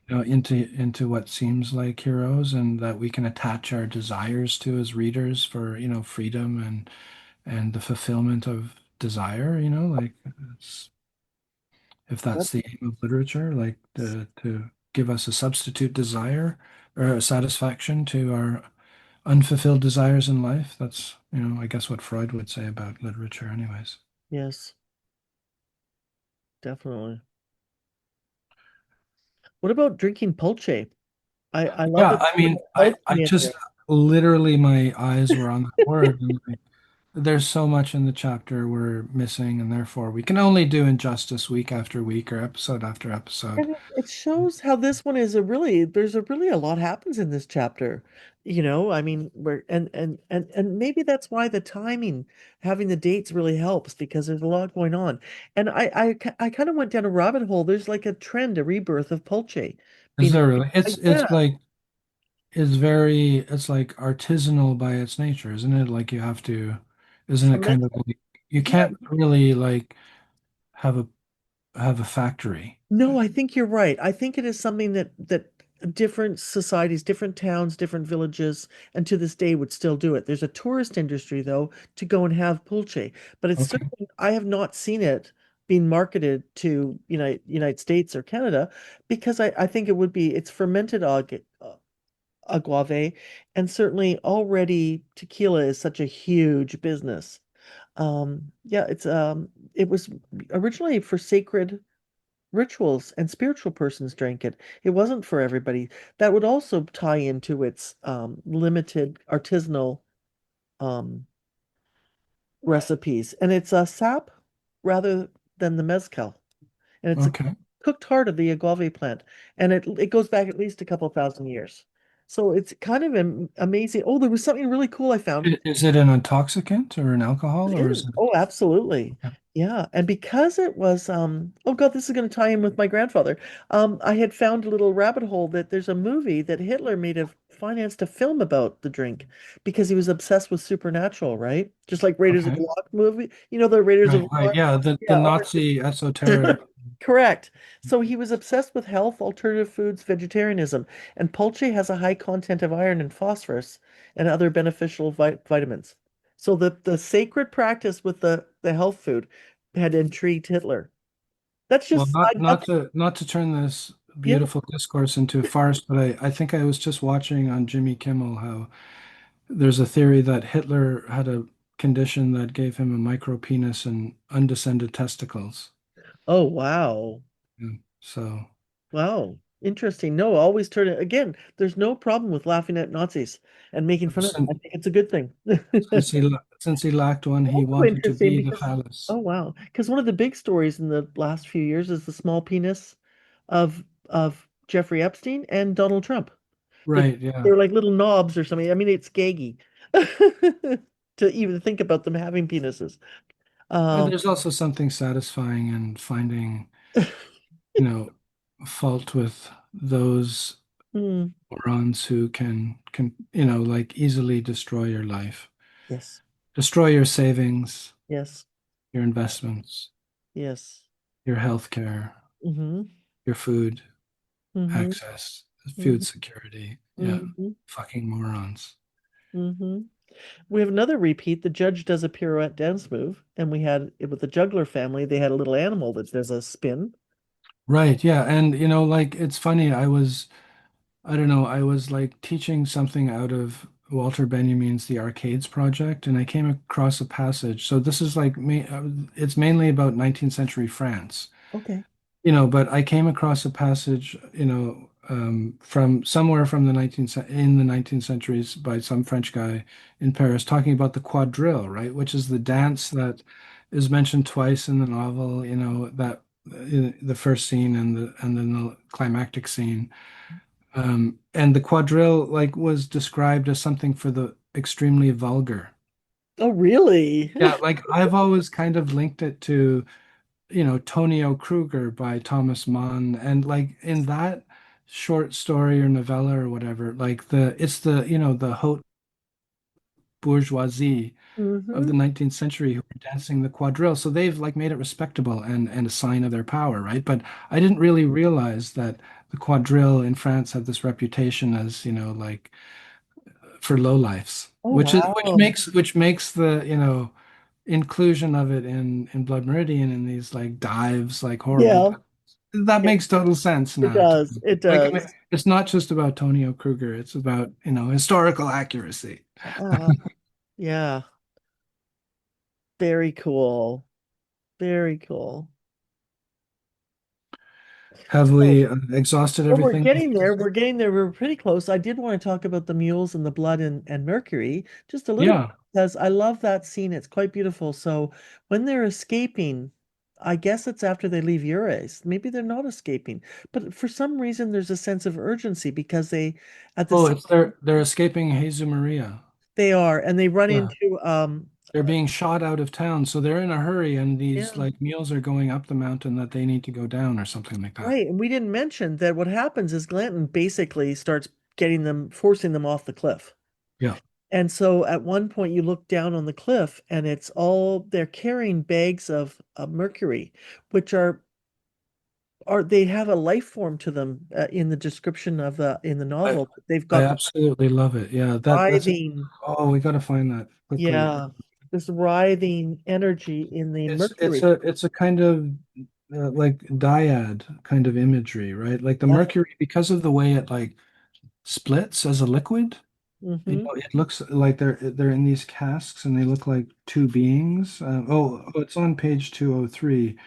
into what seems like heroes and that we can attach our desires to as readers for, freedom and the fulfillment of desire, like it's if That's that's the aim of literature, like to give us a substitute desire or a satisfaction to our unfulfilled desires in life. That's, I guess what Freud would say about literature, anyways. yes, definitely. What about drinking pulce? I love Yeah, that I mean, I, I alchemy in just there. literally my eyes were on that word. And like, there's so much in the chapter we're missing, and therefore we can only do injustice week after week or episode after episode. And it shows how this one is there's a lot happens in this chapter. I mean, where and maybe that's why the timing, having the dates really helps because there's a lot going on. And I kind of went down a rabbit hole. There's like a trend, a rebirth of Pulce Is being there really? yeah, It's like artisanal by its nature, isn't it? Like you have to, isn't it kind ferment. of like you Yeah, can't really like have a factory. no, I think you're right. I think it is something that different societies, different towns, different villages, and to this day would still do it. There's a tourist industry though to go and have pulce, but it's Okay. certainly I have not seen it being marketed to United States or Canada because I think it would be it's fermented agave, and certainly already tequila is such a huge business. Yeah, it was originally for sacred rituals and spiritual persons drank it. It wasn't for everybody. That would also tie into its limited artisanal um, recipes. And it's a sap rather than the mezcal. And it's a Okay. cooked heart of the agave plant. And it goes back at least a couple thousand years. So it's kind of amazing. Oh, there was something really cool I found. Is it an intoxicant or an alcohol It or is. is it? Oh, absolutely. Okay. Yeah. And because it was oh God, this is going to tie in with my grandfather. I had found a little rabbit hole that there's a movie that Hitler made a financed a film about the drink because he was obsessed with supernatural, right? Just like Raiders of the Okay. Lost movie. You know the Raiders of Right, the right. Lost? Yeah, the Yeah. Nazi esoteric. Correct. So he was obsessed with health, alternative foods, vegetarianism, and pulche has a high content of iron and phosphorus and other beneficial vitamins. So the sacred practice with the health food had intrigued Hitler. That's Well, just side nothing. not to turn this Yeah. beautiful discourse into a farce, but I think I was just watching on Jimmy Kimmel how there's a theory that Hitler had a condition that gave him a micro penis and undescended testicles. Oh, wow. Yeah. So Wow. Interesting. No, always turn it again. There's no problem with laughing at Nazis and making fun of them. I since, think it's a good thing. since he lacked one, he Also wanted to interesting be the because, phallus. oh wow, because one of the big stories in the last few years is the small penis of Jeffrey Epstein and Donald Trump. That Right, yeah. they're like little knobs or something. I mean, it's gaggy to even think about them having penises. And Um, there's also something satisfying in finding, you know, fault with those hmm, morons who can, like easily destroy your life, yes, destroy your savings, yes, your investments, yes. your health care, Mm-hmm, your food mm-hmm, access, food mm-hmm, security. Yeah, mm-hmm, fucking morons. mm-hmm. We have another repeat. The judge does a pirouette dance move, and we had it with the juggler family. They had a little animal that does a spin. Right, yeah. And like it's funny, I don't know, I was like teaching something out of Walter Benjamin's The Arcades Project, and I came across a passage. So this is like it's mainly about 19th century France. Okay. But I came across a passage, from somewhere from in the 19th centuries by some French guy in Paris talking about the quadrille, right? Which is the dance that is mentioned twice in the novel, that the first scene and then the climactic scene. And the quadrille like was described as something for the extremely vulgar. Oh, really? Yeah, like I've always kind of linked it to Tonio Kruger by Thomas Mann. And like in that short story or novella or whatever, like it's the haute bourgeoisie of Mm-hmm. the 19th century who are dancing the quadrille. So they've like made it respectable and a sign of their power, right? But I didn't really realize that the quadrille in France had this reputation as, like for lowlifes, Oh, which wow. makes the, inclusion of it in Blood Meridian in these like dives, like horrible. Yeah, That makes total sense it now to does. me. It Like, I mean, does. it's not just about Tonio Kruger, it's about, historical accuracy. Uh, yeah, very cool. Very cool. Have we exhausted Well, we're everything? getting there. We're getting there. We're pretty close. I did want to talk about the mules and the blood and Mercury just a little bit Yeah. because I love that scene. It's quite beautiful. So when they're escaping, I guess it's after they leave Ures. Maybe they're not escaping, but for some reason there's a sense of urgency because they, at the Oh, same, it's they're escaping Jesus Maria. they are, and they run Yeah. into They're being shot out of town, so they're in a hurry, and these yeah. like mules are going up the mountain that they need to go down or something like that. Right, and we didn't mention that what happens is Glanton basically starts getting them, forcing them off the cliff. Yeah. And so at one point you look down on the cliff and it's all they're carrying bags of mercury, which are they have a life form to them in the description of the in the I novel. They've I got the absolutely love it. Yeah, that's writhing, oh, we got to find that quickly. yeah, this writhing energy in the It's mercury. a kind of like dyad kind of imagery, right? Like the Yeah. mercury, because of the way it like splits as a liquid, Hmm. it looks like they're in these casks and they look like two beings. It's on page 203.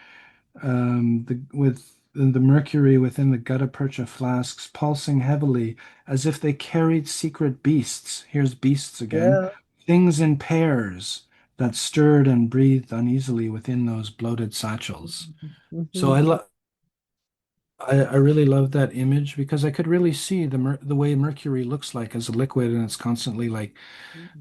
With the mercury within the gutta percha flasks pulsing heavily as if they carried secret beasts. Here's beasts again. Yeah. Things in pairs that stirred and breathed uneasily within those bloated satchels. So Hmm. I really love that image because I could really see the way mercury looks like as a liquid, and it's constantly like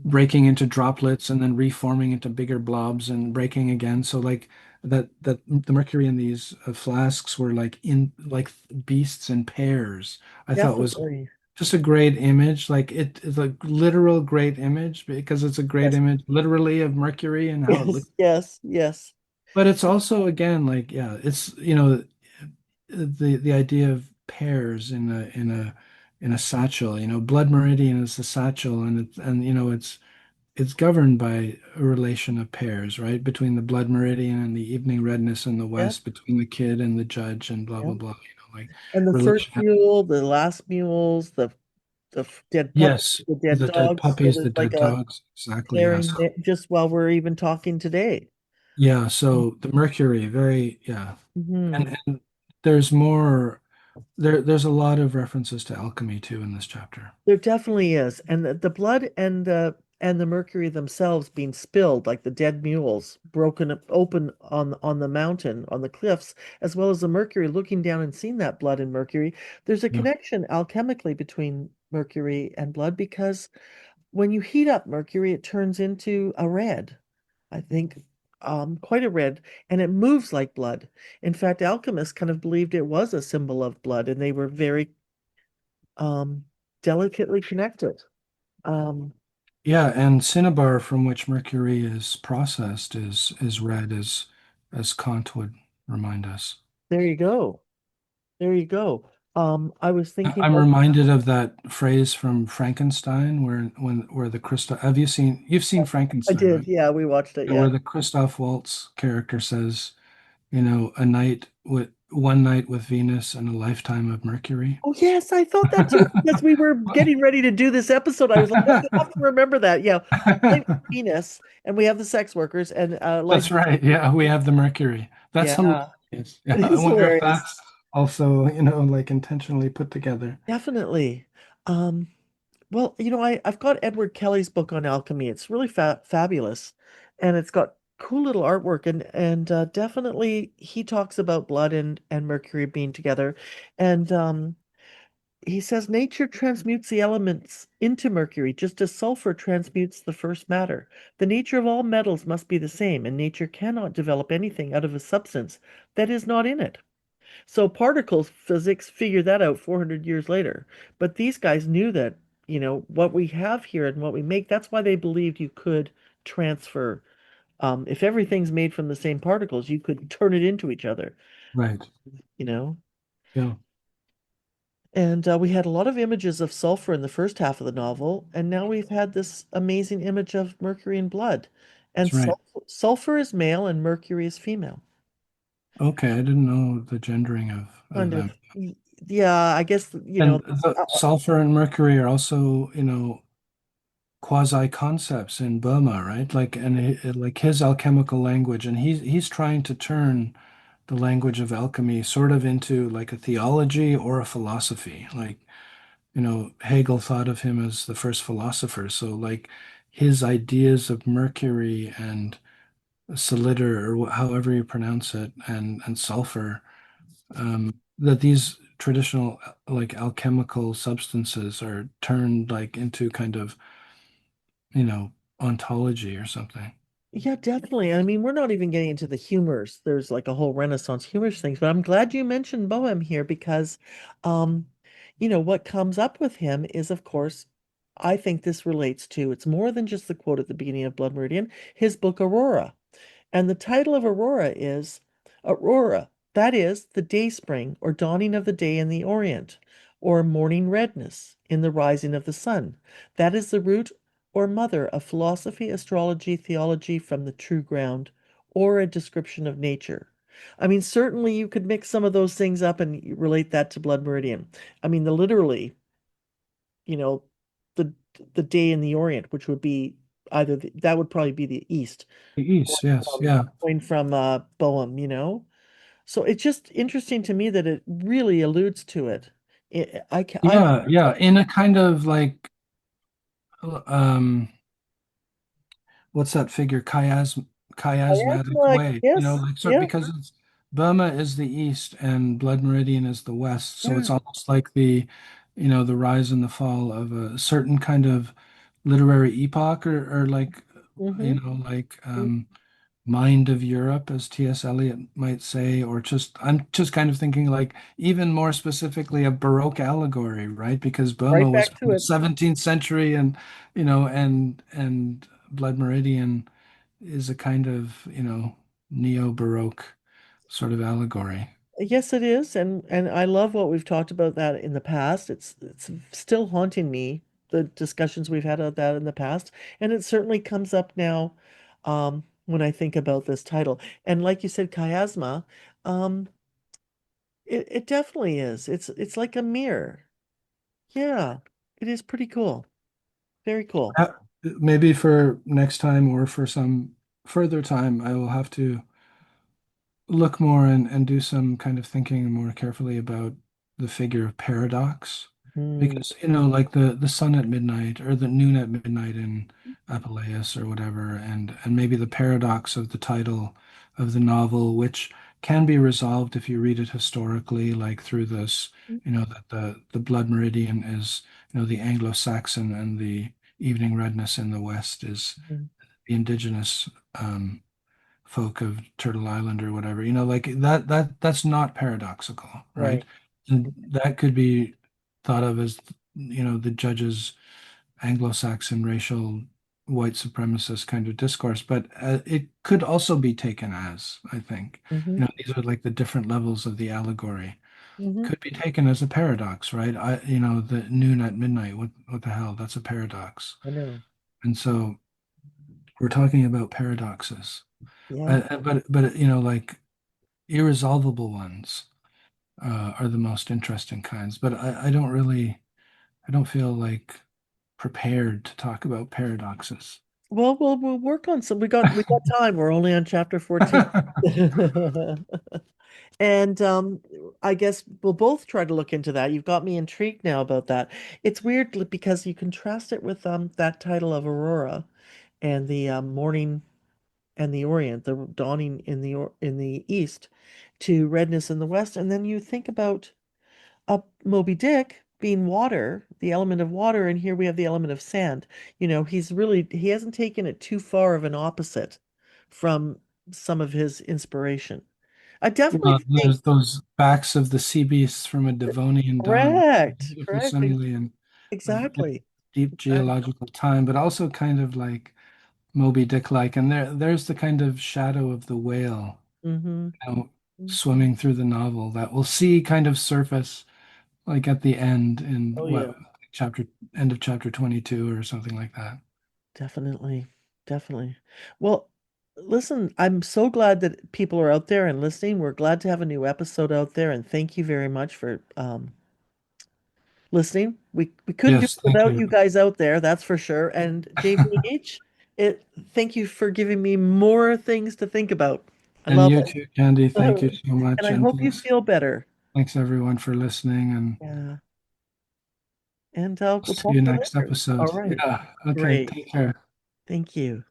breaking into droplets and then reforming into bigger blobs and breaking again. So like that the mercury in these flasks were like in like beasts in pairs. I thought was Definitely. just a great image. Like it is a literal great image because it's a great Yes. image literally of mercury and how it looks. Yes. Yes. Yes. But it's also again like yeah, it's the idea of pairs in a satchel. Blood meridian is the satchel, and it's it's governed by a relation of pairs, right? Between the blood meridian and the evening redness in the Yeah, west, between the kid and the judge, and blah yeah. blah blah. Like And the first relation. mule, the last mules, the dead pup, Yes, the dead the dead dogs. So puppies, there's the like dead a dogs. Exactly. Yeah. pairing So there just while we're even talking today. yeah. So the Mercury, very yeah, Hmm. and there's more. There's a lot of references to alchemy too in this chapter. There definitely is. And the blood and the mercury themselves being spilled, like the dead mules, broken open on the mountain, on the cliffs, as well as the mercury looking down and seeing that blood and mercury. There's a Yeah. connection alchemically between mercury and blood because when you heat up mercury, it turns into a red, I think, quite a red, and it moves like blood. In fact, alchemists kind of believed it was a symbol of blood, and they were very um, delicately connected. Um, Yeah, and cinnabar from which mercury is processed is red as Kant would remind us. there you go. There you go. I was thinking I'm of, reminded of that phrase from Frankenstein where the Christoph you've seen I Frankenstein, did, right? yeah, we watched it, Yeah, yeah. where the Christoph Waltz character says, one night with Venus and a lifetime of Mercury. Oh yes, I thought that too. Because we were getting ready to do this episode, I was like, I have to remember that. Yeah, like Venus, and we have the sex workers, and life. That's right. Yeah, we have the Mercury. That's Yeah, hilarious. Yeah, it I is wonder if hilarious. that's also, like intentionally put together. Definitely. Um, well, I've got Edward Kelly's book on alchemy. It's really fabulous, and it's got cool little artwork, and definitely he talks about blood and mercury being together, and he says nature transmutes the elements into mercury just as sulfur transmutes the first matter. The nature of all metals must be the same, and nature cannot develop anything out of a substance that is not in it. So particle physics figured that out 400 years later. But these guys knew that, what we have here and what we make, that's why they believed you could transfer. If everything's made from the same particles, you could turn it into each other, Right. you know? Yeah, And we had a lot of images of sulfur in the first half of the novel, and now we've had this amazing image of mercury and blood. And that's right. sulfur is male and mercury is female. Okay, I didn't know the gendering of Kind of, them. yeah, I guess, And the uh, sulfur and mercury are also, quasi concepts in Burma, right? Like his alchemical language, and he's trying to turn the language of alchemy sort of into like a theology or a philosophy. Like, Hegel thought of him as the first philosopher. So like his ideas of mercury and solider, or however you pronounce it, and sulfur, that these traditional like alchemical substances are turned like into kind of, you know, ontology or something. Yeah, definitely. I mean, we're not even getting into the humors. There's like a whole Renaissance humors things, but I'm glad you mentioned Bohem here because, um, what comes up with him is, of course, I think this relates to, it's more than just the quote at the beginning of Blood Meridian, his book Aurora. And the title of Aurora is Aurora. That is the day spring or dawning of the day in the Orient, or morning redness in the rising of the sun. That is the root or mother of philosophy, astrology, theology from the true ground, or a description of nature. I mean, certainly you could mix some of those things up and relate that to Blood Meridian. I mean, the literally, you know, the the day in the Orient, which would be that would probably be the east The East, yes, yeah. going from Boehm. So it's just interesting to me that it really alludes to it. I Yeah, yeah, in a kind of like um what's that figure? Chiasmatic like way, yes, like sort yeah, because it's Burma is the east and Blood Meridian is the west. So yeah. it's almost like the rise and the fall of a certain kind of literary epoch or like, Mm-hmm. like mind of Europe, as T.S. Eliot might say, or I'm just kind of thinking like even more specifically a Baroque allegory, right? Because Burma Right was back to from the it. 17th century and and Blood Meridian is a kind of, neo-Baroque sort of allegory. Yes, it is, and I love what we've talked about that in the past. It's still haunting me the discussions we've had of that in the past, and it certainly comes up now when I think about this title. And like you said, chiasma, um, it definitely is. It's like a mirror. Yeah, it is pretty cool. Very cool. Uh, Maybe for next time or for some further time, I will have to look more and do some kind of thinking more carefully about the figure of paradox. Mm, Because, like the sun at midnight or the noon at midnight in Apuleius or whatever, and maybe the paradox of the title of the novel, which can be resolved if you read it historically, like through this, that the blood meridian is, the Anglo-Saxon and the evening redness in the West is mm, the indigenous folk of Turtle Island or whatever, like that's not paradoxical, right? right. And that could be thought of as, the judge's Anglo-Saxon racial white supremacist kind of discourse, but it could also be taken as, I think, Hmm. these are like the different levels of the allegory. Hmm. Could be taken as a paradox, right? The noon at midnight, what the hell? That's a paradox. I know. And so we're talking about paradoxes. Yeah. But like irresolvable ones are the most interesting kinds. But I don't feel like prepared to talk about paradoxes. Well, we'll work on some. We got time. We're only on chapter 14. And I guess we'll both try to look into that. You've got me intrigued now about that. It's weird because you contrast it with that title of Aurora and the morning and the Orient, the dawning in the east to redness in the west, and then you think about Moby Dick being water, the element of water, and here we have the element of sand. He hasn't taken it too far of an opposite from some of his inspiration. I definitely Well, think there's those backs of the sea beasts from a Devonian dawn, correct, beautiful correct, simile and a exactly, deep exactly. geological time, but also kind of like Moby Dick-like. And there's the kind of shadow of the whale, Mm-hmm. Hmm. swimming through the novel that we'll see kind of surface like at the end in Oh what yeah, chapter end of chapter 22 or something like that. definitely, definitely. Well, listen, I'm so glad that people are out there and listening. We're glad to have a new episode out there, and thank you very much for listening. We couldn't do Yes, it thank without you. you guys out there, that's for sure. And JVH, thank you for giving me more things to think about. I And love you it. too, Candy. Thank you so And much. I And hope you feel better. thanks everyone for listening and Yeah. And we'll see talk you to you next later. All episode. right. Yeah. Okay. Great. Take care. Thank you.